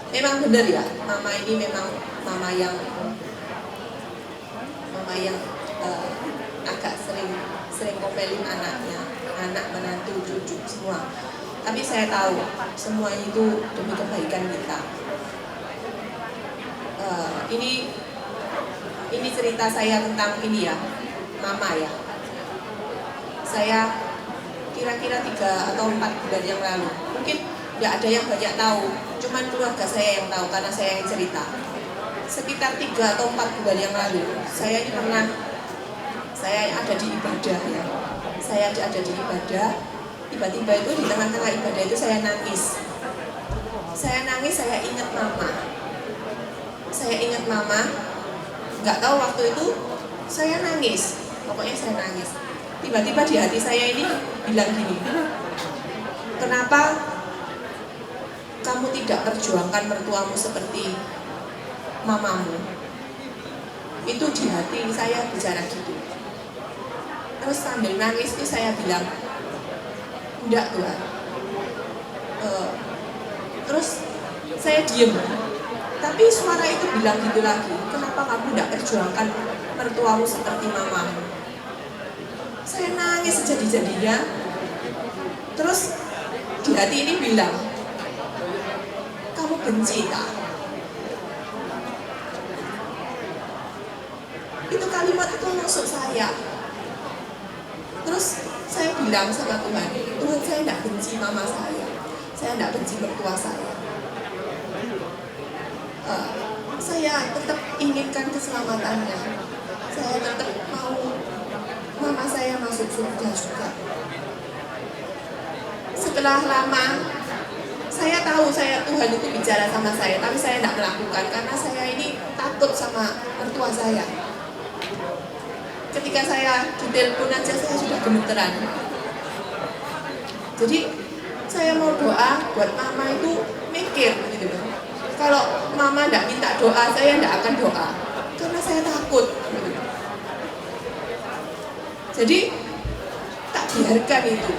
Memang benar ya, mama ini memang mama yang agak sering ngomelin anaknya, anak menantu cucu semua. Tapi saya tahu semua itu demi kebaikan kita. Ini cerita saya tentang ini ya, mama ya. Saya kira-kira 3 atau 4 bulan yang lalu, mungkin tidak ada yang banyak tahu, cuman keluarga saya yang tahu karena saya yang cerita. Sekitar 3 atau 4 bulan yang lalu, saya ada di ibadah ya. Saya ada di ibadah, tiba-tiba itu di tengah-tengah ibadah itu saya nangis. Saya ingat mama. Saya ingat mama, nggak tahu waktu itu saya nangis, pokoknya saya nangis. Tiba-tiba di hati saya ini bilang gini, kenapa kamu tidak perjuangkan mertuamu seperti mamamu? Itu di hati saya bicara gitu. Terus sambil nangis itu saya bilang, enggak Tuhan. Terus saya diem. Tapi suara itu bilang gitu lagi, kenapa kamu tidak perjuangkan mertuamu seperti mamamu? Saya nangis sejadi-jadinya. Terus di hati ini bilang, kamu benci tak? Itu kalimat itu masuk saya. Terus saya bilang, bilang sama Tuhan, Tuhan saya tidak benci mama saya tidak benci mertua saya. Saya tetap inginkan keselamatannya. Saya tetap mau mama saya masuk surga juga. Setelah lama, saya tahu Tuhan itu bicara sama saya, tapi saya tidak melakukan karena saya ini takut sama mertua saya. Ketika saya ditelepon aja saya sudah gemeteran. Jadi saya mau doa buat mama itu mikir gitu. Kalau mama tidak minta doa, saya tidak akan doa karena saya takut. Jadi tak biarkan itu,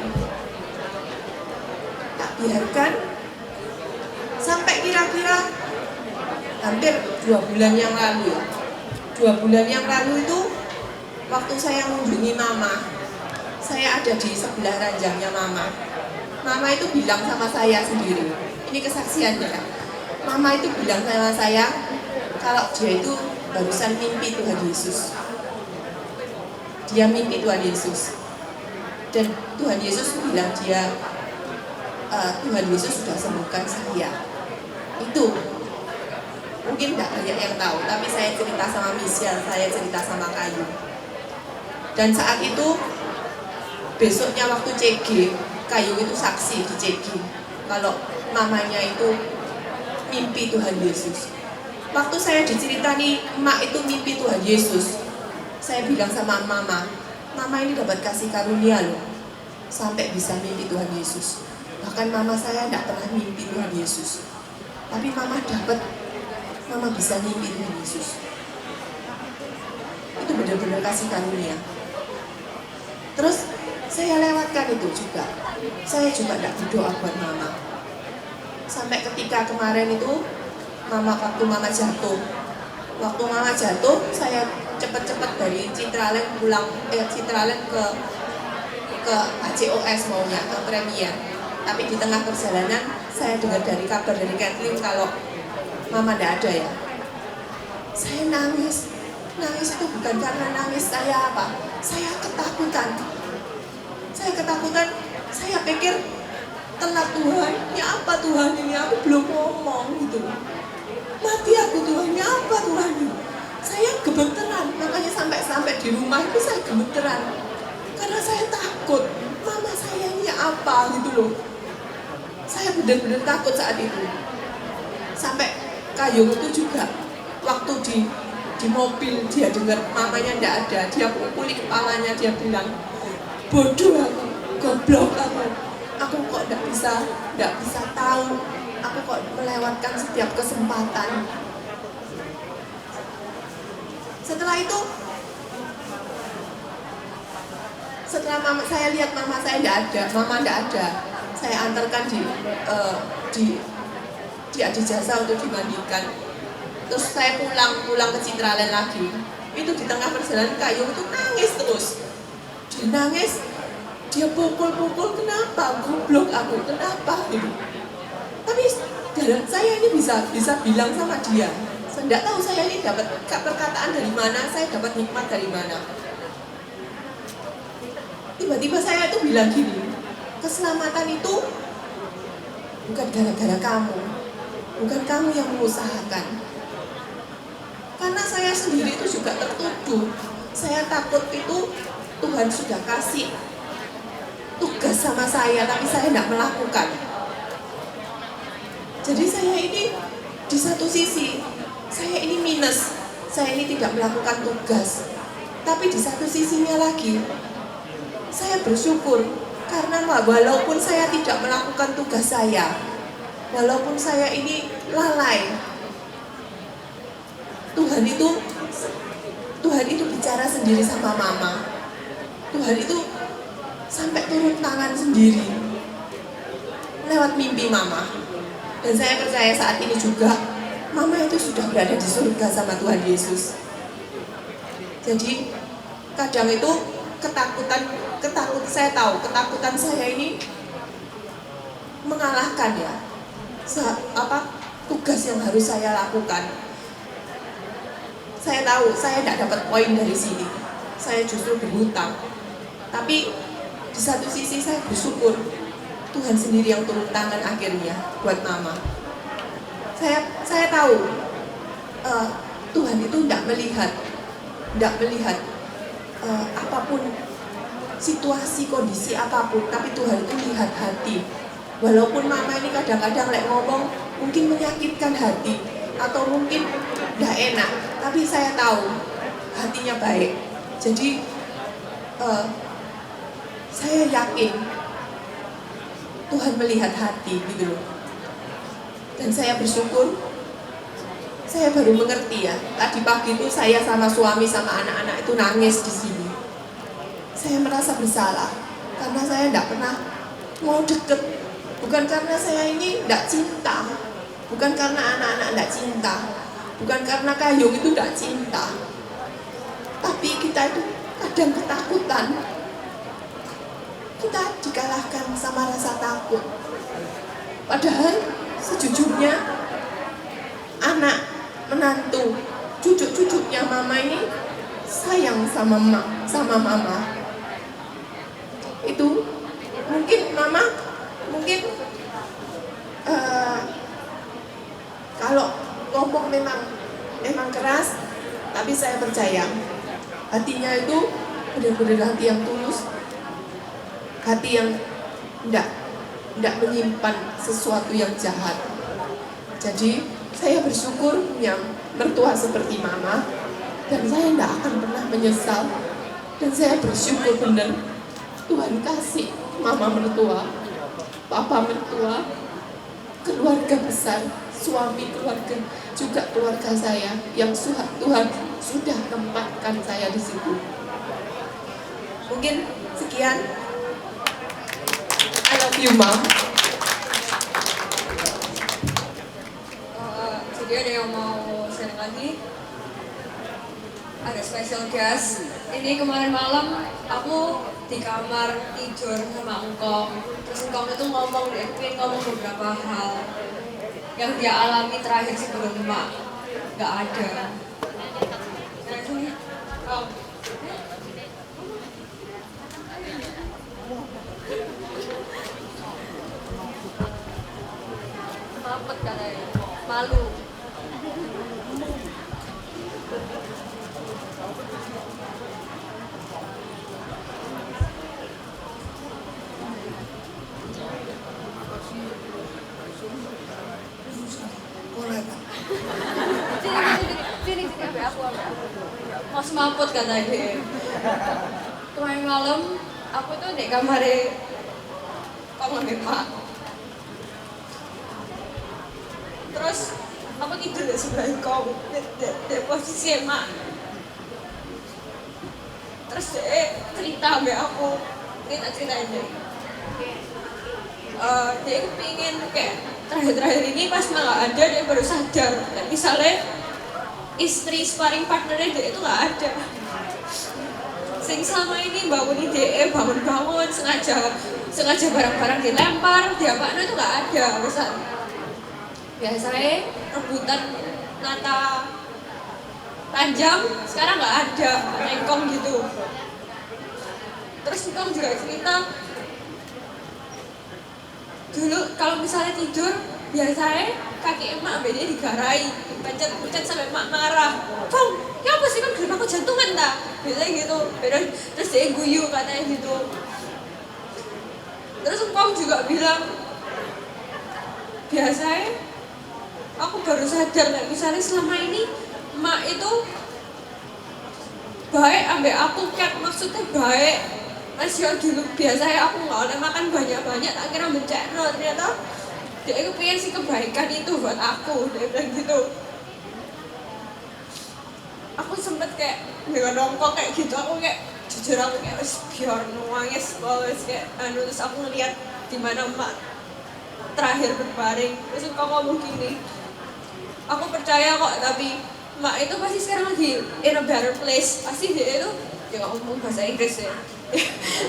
tak biarkan sampai kira-kira hampir 2 bulan yang lalu. 2 bulan yang lalu itu waktu saya mengunjungi mama, saya ada di sebelah ranjangnya mama. Mama itu bilang sama saya sendiri, ini kesaksiannya. Mama itu bilang sama saya kalau dia itu barusan mimpi Tuhan Yesus. Dia mimpi Tuhan Yesus. Dan Tuhan Yesus bilang Tuhan Yesus sudah sembuhkan saya. Itu mungkin tidak banyak yang tahu, tapi saya cerita sama Michelle, saya cerita sama Kayu. Dan saat itu besoknya waktu CG, Kayu itu saksi di CG kalau mamanya itu mimpi Tuhan Yesus. Waktu saya diceritani emak itu mimpi Tuhan Yesus, saya bilang sama mama ini dapat kasih karunia loh, sampai bisa mimpi Tuhan Yesus. Bahkan mama saya tidak pernah mimpi Tuhan Yesus, tapi mama bisa mimpi Tuhan Yesus. Itu benar-benar kasih karunia. Terus saya lewatkan itu juga. Saya juga tidak berdoa buat mama. Sampai ketika kemarin itu waktu mama jatuh. Waktu mama jatuh, saya cepat-cepat dari Citraland pulang Citraland ke ACOS maunya, ke Premier. Tapi di tengah perjalanan saya dengar dari kabar dari Kathleen kalau mama tidak ada ya. Saya nangis. Nangis itu bukan karena nangis saya apa? Saya ketakutan. Saya pikir telat Tuhan, ya apa Tuhan ini? Aku belum ngomong gitu. Mati aku Tuhan, ya apa Tuhan ini? Saya gemeteran, makanya sampai di rumah itu saya gemeteran. Karena saya takut, mama saya ini apa gitu loh. Saya benar-benar takut saat itu. Sampai Kayu itu juga, waktu di mobil dia dengar mamanya tidak ada, dia pukuli kepalanya, dia bilang, bodoh aku, goblok aku kok tidak bisa tahu, aku kok melewatkan setiap kesempatan. Setelah itu, setelah saya lihat mama saya tidak ada, saya antarkan di Adijasa untuk dimandikan. Terus saya pulang ke Citraland lagi. Itu di tengah perjalanan Kayu itu nangis terus. Dia nangis, dia pukul, kenapa? Goblok aku, kenapa? Gitu. Tapi saya ini bisa bilang sama dia. Saya tidak tahu saya ini dapat perkataan dari mana, saya dapat nikmat dari mana. Tiba-tiba saya itu bilang gini, keselamatan itu bukan gara-gara kamu, bukan kamu yang mengusahakan. Karena saya sendiri itu juga tertuduh. Saya takut itu Tuhan sudah kasih tugas sama saya, tapi saya tidak melakukan. Jadi saya ini di satu sisi, saya ini minus, saya ini tidak melakukan tugas. Tapi di satu sisinya lagi, saya bersyukur karena walaupun saya tidak melakukan tugas saya, walaupun saya ini lalai, Tuhan itu bicara sendiri sama mama. Tuhan itu sampai turun tangan sendiri lewat mimpi mama. Dan saya percaya saat ini juga mama itu sudah berada di surga sama Tuhan Yesus. Jadi kadang itu saya tahu ketakutan saya ini mengalahkan ya tugas yang harus saya lakukan. Saya tahu saya tidak dapat poin dari sini, saya justru berhutang. Tapi di Di satu sisi saya bersyukur Tuhan sendiri yang turun tangan akhirnya buat mama. Saya tahu Tuhan itu tidak melihat apapun situasi, kondisi apapun, tapi Tuhan itu lihat hati. Walaupun mama ini kadang-kadang ngomong mungkin menyakitkan hati atau mungkin tidak enak, tapi saya tahu hatinya baik. Jadi saya yakin Tuhan melihat hati gitu loh. Dan saya bersyukur, saya baru mengerti ya. Tadi pagi itu saya sama suami sama anak-anak itu nangis di sini. Saya merasa bersalah karena saya tidak pernah mau deket. Bukan karena saya ini tidak cinta, bukan karena anak-anak tidak cinta, bukan karena Kayung itu tidak cinta. Tapi kita itu kadang ketakutan. Kita dikalahkan sama rasa takut. Padahal sejujurnya anak, menantu, cucu-cucunya mama ini sayang sama mama. Itu mungkin mama kalau ngomong memang keras, tapi saya percaya hatinya itu benar-benar hati yang tulus, hati yang tidak menyimpan sesuatu yang jahat. Jadi saya bersyukur punya mertua seperti mama, dan saya tidak akan pernah menyesal. Dan saya bersyukur benar Tuhan kasih mama mertua, papa mertua, keluarga besar, suami, keluarga, juga keluarga saya yang Tuhan sudah tempatkan saya di situ. Mungkin sekian. I love you, Mom. Jadi ada yang mau share lagi? Ada special guest. Ini kemarin malam aku di kamar tidur sama Engkong. Terus Engkong itu dia ngomong beberapa hal yang dia alami terakhir sebelum Mak nggak ada. Oh. Mampet katanya, malu. Sini, aku. Mau semaput kata dia. Kemarin malam aku tuh di kamar Kong Mak. Terus aku tidur di sebelah Kong, di posisi Mak. Terus dia cerita sama aku, ceritain deh. Dia kepingin kayak terakhir ini pas Mak gak ada, dia baru sadar. Misalnya istri sparring partnernya dia itu gak ada. Sing selama ini bangunin dia, bangun-bangun, sengaja barang-barang dilempar, diapaknya itu gak ada. Biasanya rebutan nata panjang, sekarang gak ada, nengkong gitu. Terus Engkong juga cerita, dulu kalau misalnya tidur, biasanya kaki emak ambil dia digarai, pencet sampai emak marah. Kong, ya apa sih kan gelap aku jantungan tak? Biasanya gitu, terus dia guyu katanya gitu. Terus Engkong juga bilang, biasanya aku baru sadar kayak misalnya selama ini emak itu baik ambil aku, kayak maksudnya baik. Masih dulu biasanya aku nggak boleh makan banyak-banyak, tak kira bencana, ternyata dia pengen sih kebaikan itu buat aku, dia bilang gitu. Aku sempet kayak dengan nongkrong kayak gitu, aku kayak jujur aku kayak biar nangis banget kayak terus aku ngeliat di mana emak terakhir berbaring. Terus kok ngomong gini, aku percaya kok, tapi emak itu pasti sekarang lagi in a better place. Pasti dia itu nggak ngomong bahasa Inggris ya.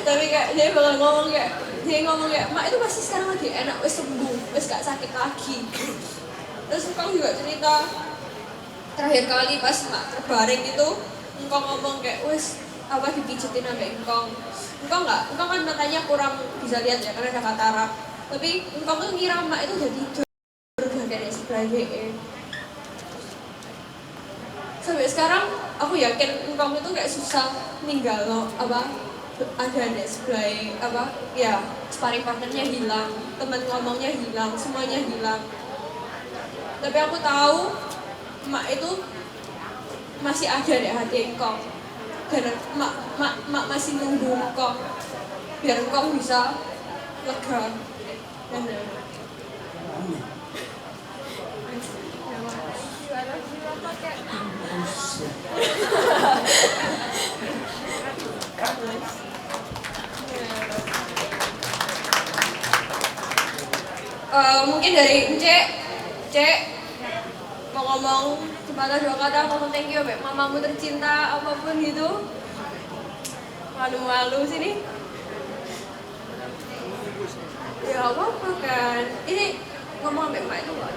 Tapi kayak dia bakal ngomong kayak emak itu pasti sekarang lagi enak, wes sembuh, wes gak sakit lagi. Terus Engkong juga cerita terakhir kali pas emak terbaring itu, Engkong ngomong kayak wes dipijetin sampai engkong kan matanya kurang bisa lihat ya karena ada katarak, tapi engkong tuh ngira mak itu udah tidur dari sebelah DE. Sampai sekarang aku yakin engkong itu kayak susah ninggal loh, ada di sebelah ya sparring partnernya hilang, teman ngomongnya hilang, semuanya hilang. Tapi aku tahu mak itu masih ada di hati engkong, dan mak masih nunggu engkong biar engkong bisa lega. Mungkin dari Cek mau ngomong sepatah dua kata, ngomong thank you Mbak mamamu tercinta apapun gitu. Malu-malu sini. Ya apa kan? Ini ngomong Mbak Mak itu nggak?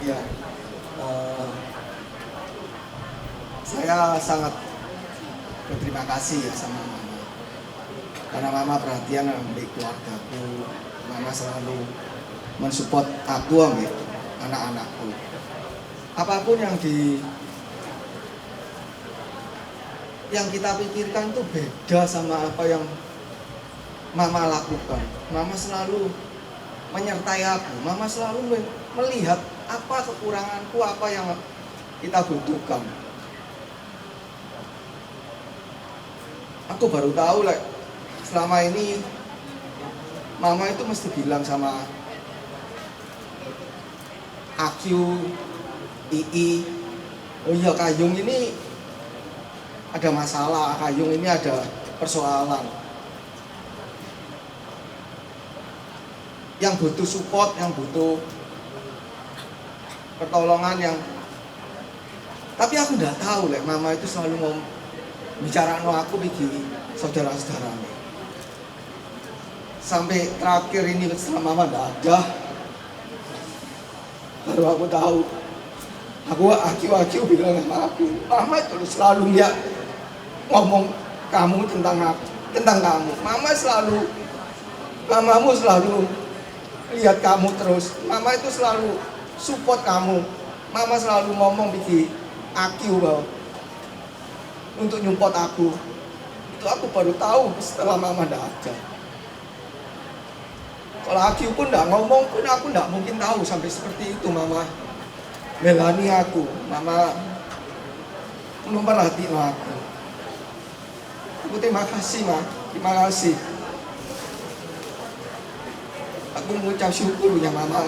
Ya, saya sangat berterima kasih ya sama mama, karena mama perhatian ambil keluargaku. Mama selalu mensupport aku ambil anak-anakku. Apapun yang kita pikirkan itu beda sama apa yang mama lakukan. Mama selalu menyertai aku. Mama selalu melihat apa kekuranganku, apa yang kita butuhkan. Aku baru tahu selama ini mama itu mesti bilang sama Akyu, Ii, oh iya Kayung ini ada masalah, Kayung ini ada persoalan. Yang butuh support, yang butuh pertolongan tapi aku nggak tahu mama itu selalu mau bicara aku begini saudara-saudaranya. Sampai terakhir ini setelah mama nggak ada, baru aku tahu. Akyu bilang sama aku, mama itu selalu dia ngomong kamu tentang kamu. Mamamu selalu lihat kamu terus. Mama itu selalu support kamu. Mama selalu ngomong bikin Akyu bahwa untuk nyupport aku. Itu aku baru tahu setelah mama nggak ada. Kalau Akyu pun nggak ngomong pun aku nggak mungkin tahu sampai seperti itu mama melani aku, mama memperhatikan aku. Aku terima kasih terima kasih. Aku mengucap syukur ya mama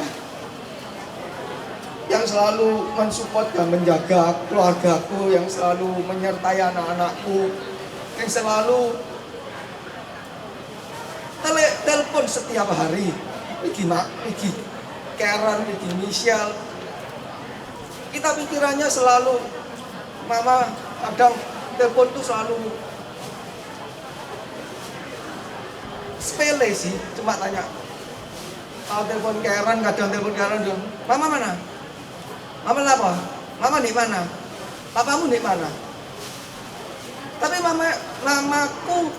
yang selalu mensupport dan menjaga keluargaku, yang selalu menyertai anak-anakku, yang selalu telepon setiap hari. Pigi Karen, Pigi Michelle. Kita pikirannya selalu mama kadang telepon tuh selalu sepele sih, cuma tanya. Kalau telepon Karen, kadang telepon Karen dong. Mama mana? Mama apa? Mama di mana? Papamu di mana? Tapi mamaku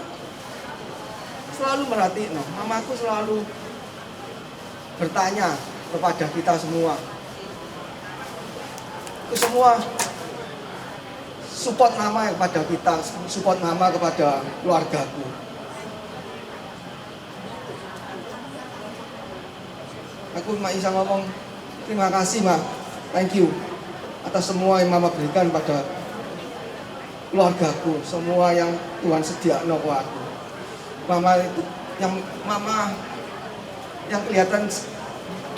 selalu merhatiin, mamaku selalu bertanya kepada kita semua. Itu semua support mama kepada kita, support mama kepada keluargaku. Aku cuma bisa ngomong terima kasih thank you atas semua yang mama berikan pada keluargaku, semua yang Tuhan sediakan ke aku. Mama yang kelihatan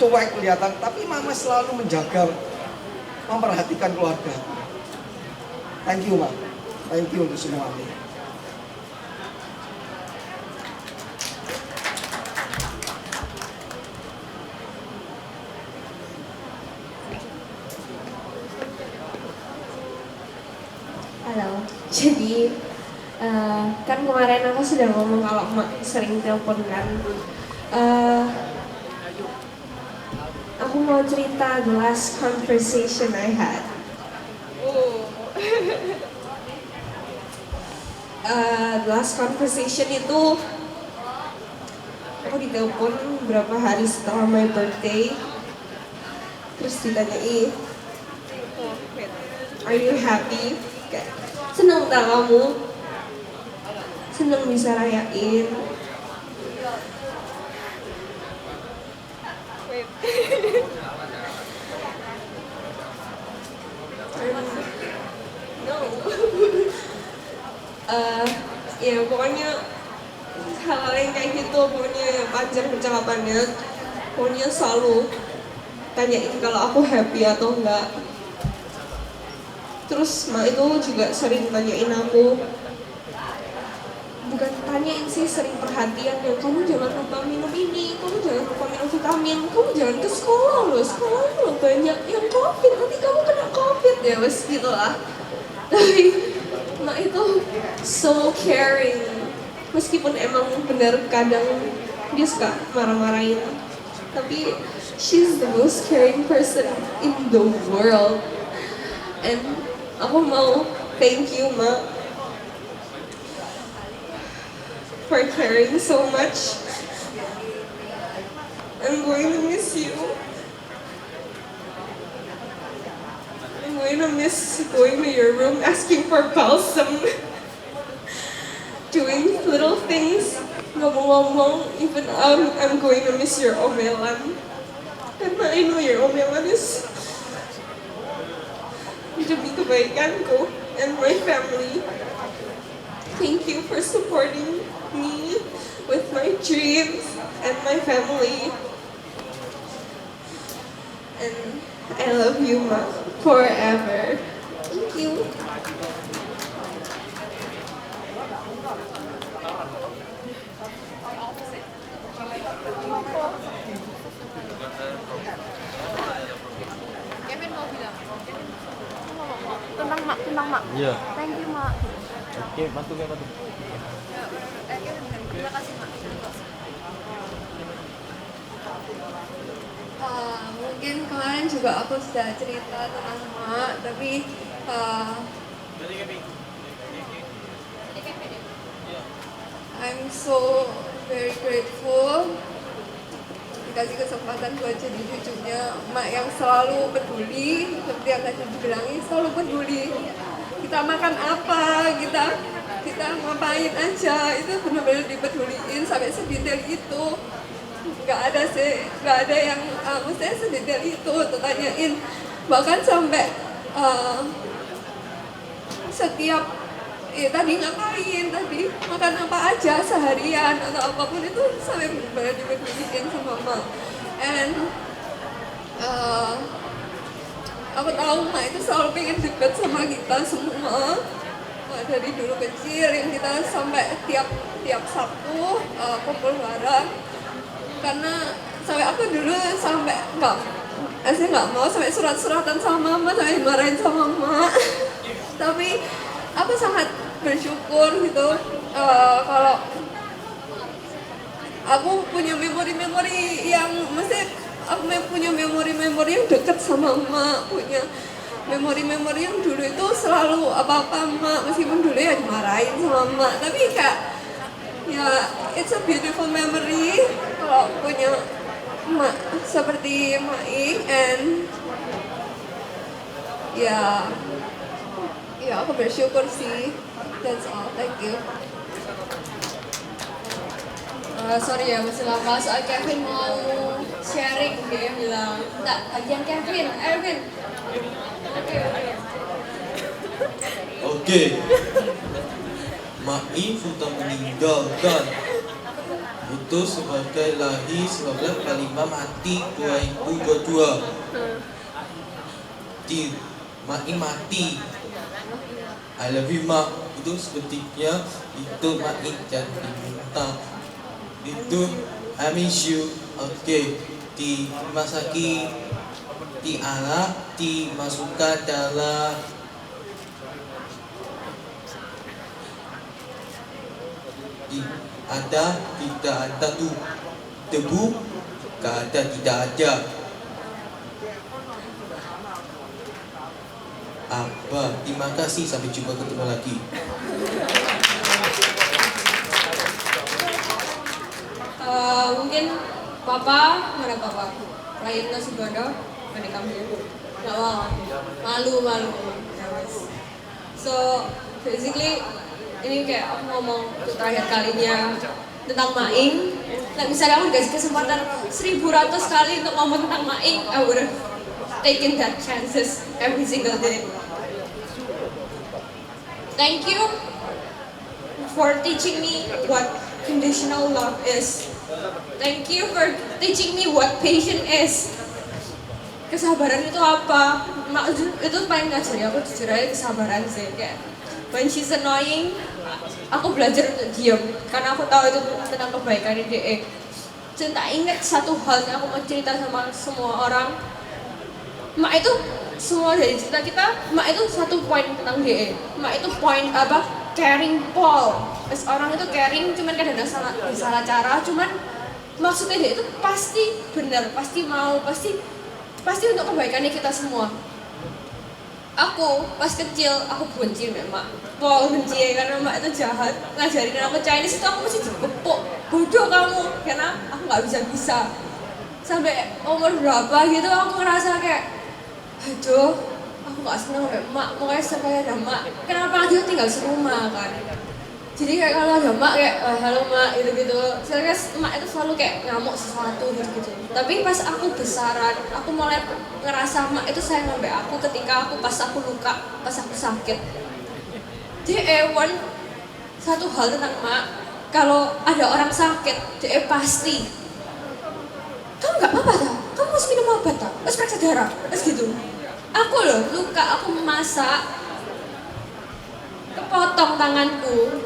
cuek kelihatan, tapi mama selalu menjaga, memperhatikan keluarga. Thank you thank you untuk semuanya. Halo, jadi kan kemarin aku sudah ngomong kalau emak sering telepon kan. Aku mau cerita the last conversation I had. last conversation itu aku ditelepon beberapa hari setelah my birthday, terus ditanyain, are you happy? Kayak, seneng tak kamu? Seneng bisa rayain. No. Ya pokoknya hal-hal yang kayak gitu, pokoknya panjang percakapannya, pokoknya selalu tanyain kalau aku happy atau enggak. Terus mak itu juga sering tanyain aku, bukan tanyain sih, sering perhatian, yang kamu jangan lupa minum ini, kamu jangan lupa minum vitamin, kamu jangan ke sekolah loh, sekolah loh banyak yang covid, nanti kamu kena covid ya wes gitu lah. Tapi mak itu so caring, meskipun emang benar kadang dia suka marah-marahin, tapi she's the most caring person in the world. And aku mau thank you mak for caring so much. I'm going to miss you. I'm going to miss going to your room asking for balsam, doing little things, ngomong-ngomong, even I'm going to miss your omelan. Karena I know your omelan is demi kebaikanku and my family. Thank you for supporting me with my dreams and my family. And I love you, Ma, forever. Thank you. Tentang mak. Iya. Thank you mak. Oke, bantu. Terima kasih mak. Mungkin kemarin juga aku sudah cerita tentang mak, tapi I'm so very grateful dikasih kesempatan buat jadi cucunya mak yang selalu peduli, seperti yang tadi dibilangin, selalu peduli. Kita makan apa, kita ngapain aja, itu benar-benar dipeduliin sampai sedetail itu. Nggak ada yang mestinya sedetail itu tanyain, bahkan sampai setiap tadi ngapain, tadi makan apa aja seharian atau apapun itu sampai benar-benar dipeduliin sama mama. And aku tahu mak itu selalu pengen deket sama kita semua. Dari dulu kecil yang kita sampai tiap Sabtu kumpul bareng. Karena sampai aku dulu sampai nggak mau sampai surat-suratan sama mama, sampai dimarahin sama mama. Tapi aku sangat bersyukur gitu kalau aku punya memori-memori yang yang dekat sama emak, punya memori-memori yang dulu itu selalu apa-apa emak, meskipun dulu ya dimarahin sama emak, tapi kayak ya it's a beautiful memory kalau punya emak seperti Emak Ik. And ya aku bersyukur sih. That's all, thank you. Sorry ya masih lama, soal Kevin mau sharing, dia bilang enggak, bagian Kevin, Erwin. Oke. Mak Ik sudah meninggalkan. Itu sebagai lahir 1945 mati 2022. Mak Ik mati. I love you mak. Itu sepertinya itu Mak Ik jadi minta. Itu I miss you. Oke. Dimasaki, diarak, dimasukkan dalam ada, tidak ada tuh debu, gak ada, tidak ada. Apa? Terima kasih, sampai jumpa, ketemu lagi. Papa, mana papa? Lain nasi bodoh, mana kamu? Nggak mau, malu. Ya, wes. So basically ini kayak aku ngomong untuk terakhir kalinya tentang Maing. Nah, misalnya aku dikasih kesempatan 1100 kali untuk ngomong tentang Maing, I would have taken that chances every single day. Thank you for teaching me what conditional love is. Thank you for teaching me what patience is. Kesabaran itu apa? Itu paling ngajari aku jujur aja kesabaran sih. Kayak when she's annoying, aku belajar untuk diam karena aku tahu itu tentang kebaikan dia. Dan tak ingat satu hal yang aku mau cerita sama semua orang. Mak itu semua dari cerita kita, mak itu satu poin tentang dia. Mak itu poin apa? Caring Paul. Terus orang itu caring, cuman kadang-kadang salah cara, cuman maksudnya dia itu pasti benar, pasti mau, pasti untuk kebaikannya kita semua. Aku pas kecil aku benci mak. Paul benci karena mak itu jahat. Ngajarin aku Chinese itu aku mesti dipepuk. Bodoh kamu, karena aku nggak bisa. Sampai umur berapa gitu aku ngerasa kayak, aduh, aku nggak seneng sama mak. Makanya supaya ada mak. Kenapa lagi tinggal serumah kan? Jadi kayak kalau ada mak kayak halo mak gitu-gitu. Soalnya mak itu selalu kayak ngamuk sesuatu gitu. Tapi pas aku besaran, aku mulai ngerasa mak itu sayang sama aku ketika pas aku luka, pas aku sakit. Jadi satu hal tentang mak, kalau ada orang sakit, dia pasti kamu nggak apa-apa tak? Kamu harus minum obat tak? Harus periksa darah, harus gitu. Aku loh luka, aku masak, kepotong tanganku,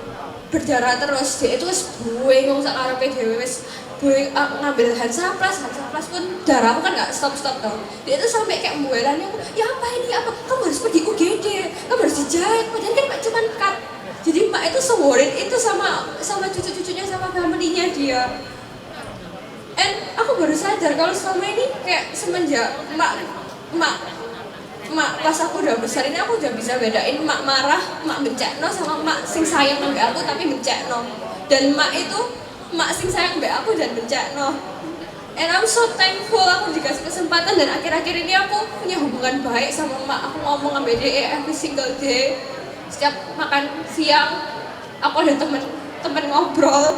berdarah terus. Dia itu wis bueng sak arepe dhewe wis bueng ngambil Hansaplast pun darahku kan nggak stop dong. Dia itu sampai kayak mbuelannya aku, ya apa ini apa? Kamu harus pergi UGD, kamu harus dijahit. Padahal kan mak cuma cut. Jadi mak itu se-worried itu sama cucu-cucunya sama family-nya dia. And aku baru sadar kalau selama ini kayak semenjak mak pas aku udah besar ini aku udah bisa bedain mak marah, mak bencekno sama mak sing sayang mbak aku tapi bencekno. Dan mak itu mak sing sayang mbak aku dan bencekno. And I'm so thankful aku dikasih kesempatan dan akhir-akhir ini aku punya hubungan baik sama mak. Aku ngomong sama dia every single day. Setiap makan siang aku ada temen ngobrol.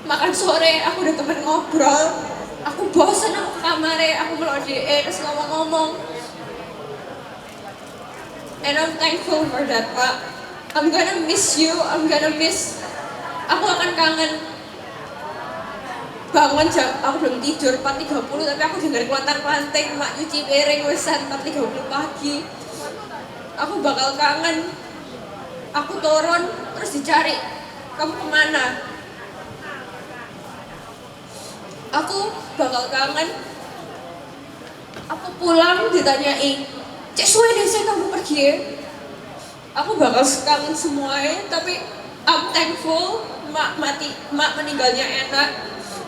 Makan sore aku udah temen ngobrol. Aku bosan aku ke kamarnya, aku melok terus ngomong-ngomong. And I'm thankful for that, Pak. I'm gonna miss you, aku akan kangen. Bangun aku belum tidur 4.30 tapi aku dengar kelantar-kelanting mak nyuci piring wesan 4.30 pagi. Aku bakal kangen. Aku turun terus dicari, kamu kemana? Aku bakal kangen. Aku pulang ditanyai, cek suwe deh saya kamu pergi ya. Aku bakal kangen semuanya, tapi I'm thankful mak meninggalnya enak.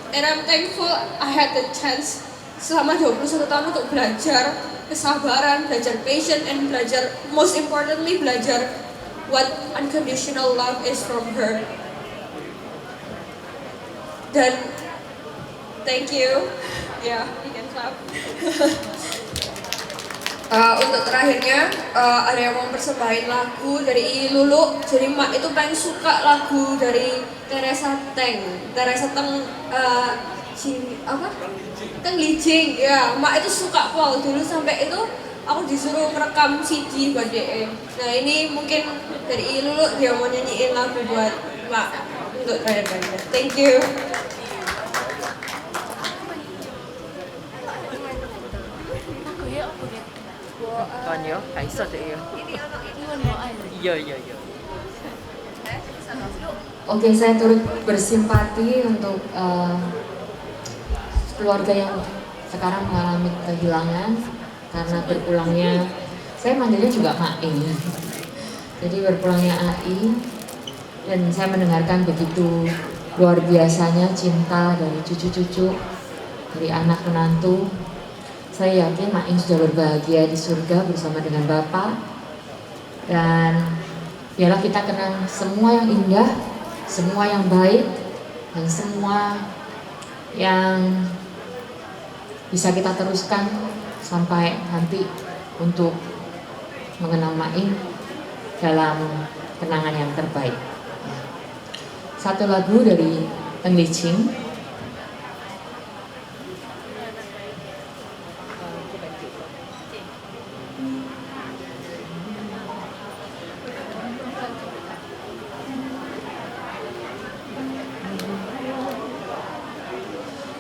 And I'm thankful I had the chance selama 21 tahun untuk belajar kesabaran, belajar patience, and belajar, most importantly belajar what unconditional love is from her. Dan thank you. Ya, you can clap. Untuk terakhirnya, ada yang mau persembahin lagu dari Lulu. Jadi mak itu paling suka lagu dari Teresa Teng, Teng Lijing. Ya, mak itu suka Paul dulu sampai itu aku disuruh merekam CD buat DE. Nah ini mungkin dari Lulu dia mau nyanyiin lagu buat mak untuk terakhir. Thank you. Akonyo, bisa deh ya. Iya. Oke, saya turut bersimpati untuk keluarga yang sekarang mengalami kehilangan karena berpulangnya, saya manggilnya juga Maing. Jadi berpulangnya AI dan saya mendengarkan begitu luar biasanya cinta dari cucu-cucu, dari anak menantu. Saya yakin Maing sudah berbahagia di surga bersama dengan Bapak. Dan biarlah kita kenang semua yang indah, semua yang baik, dan semua yang bisa kita teruskan sampai nanti untuk mengenang Maing dalam kenangan yang terbaik. Satu lagu dari Eng Li Ching.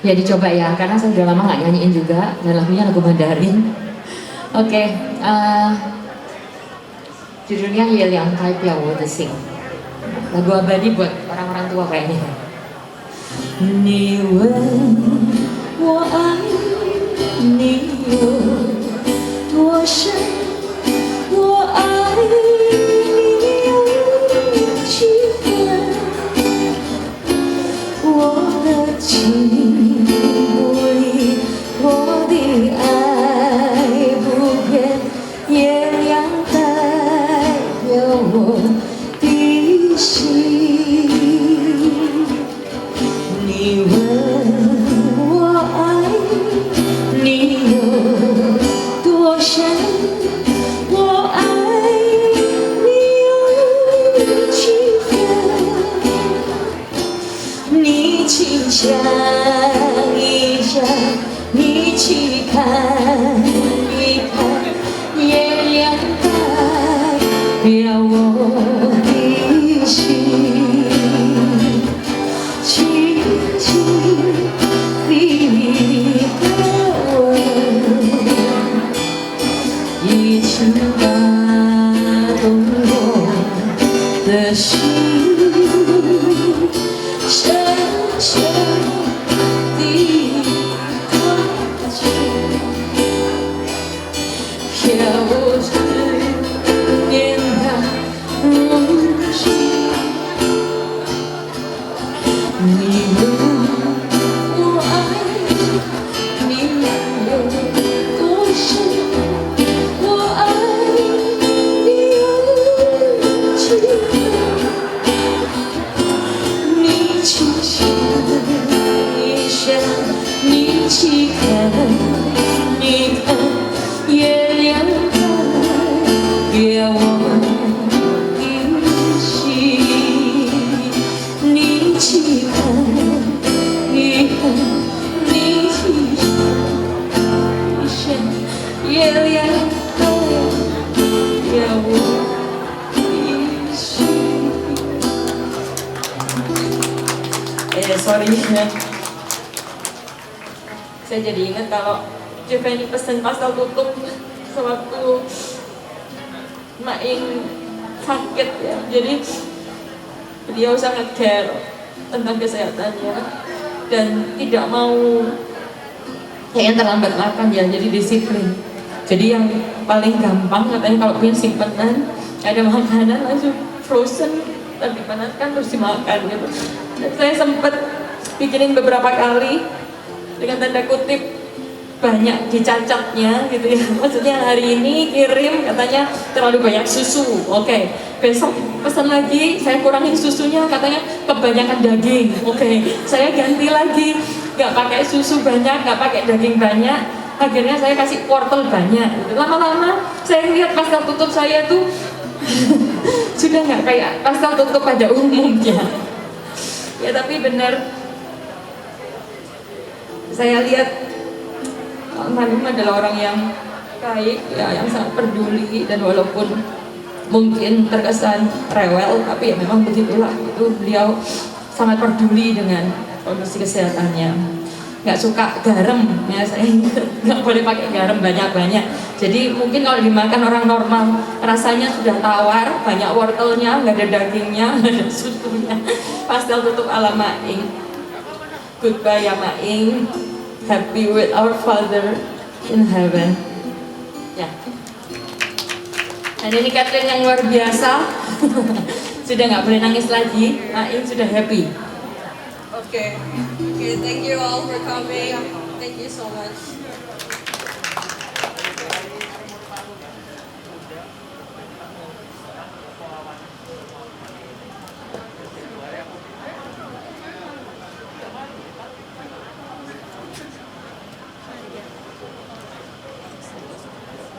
Ya dicoba ya, karena saya sudah lama nggak nyanyiin juga dan lagunya lagu Mandarin. Oke, judulnya Ye Liang Tai Biao Wo De Xing. Lagu abadi buat orang-orang tua kayaknya. Ni wen wo ai ni yo duo shen wo ai ni yo qi fan wo de qing我的爱不变，也两代表我的心。你问我爱你有多深，我爱你有几分，你请想一想。你去看一看，月亮代表我的心，轻轻地吻，已经打动我的心，深深地。飘着年的梦境，你问我爱你有多深，我爱你有几分，你去想一想，你去看一看。月亮代表我的心，你去看一看，你去想一想，月亮代表我的心。Sorry ya, saya jadi ingat kalau Giovanni pesen pastel tutup sewaktu Maing sakit ya. Jadi beliau sangat care tentang kesehatannya dan tidak mau yang terlambat makan ya, jadi disiplin. Jadi yang paling gampang katanya kalau punya simpenan ada makanan langsung frozen dan dipanaskan terus dimakan gitu. Dan saya sempat bikinin beberapa kali dengan tanda kutip banyak dicacatnya gitu ya, maksudnya hari ini kirim katanya terlalu banyak susu, oke. Besok pesan lagi saya kurangin susunya, katanya kebanyakan daging, oke. Saya ganti lagi, nggak pakai susu banyak, nggak pakai daging banyak, akhirnya saya kasih wortel banyak gitu. Lama-lama saya lihat pastel tutup saya tuh sudah nggak kayak pastel tutup pada umumnya ya, tapi benar saya lihat Almarhum adalah orang yang baik ya, yang sangat peduli, dan walaupun mungkin terkesan rewel, tapi ya memang begitulah itu, beliau sangat peduli dengan kondisi kesehatannya. Nggak suka garam ya, saya nggak boleh pakai garam banyak-banyak, jadi mungkin kalau dimakan orang normal rasanya sudah tawar, banyak wortelnya, nggak ada dagingnya, nggak ada susunya. Pastel tutup ala Maing. Goodbye ya Maing. Happy with our Father in heaven. Ya. Dan ini Catherine yang luar biasa. Sudah nggak boleh nangis lagi. Maing sudah happy. Okay, thank you all for coming. Thank you so much.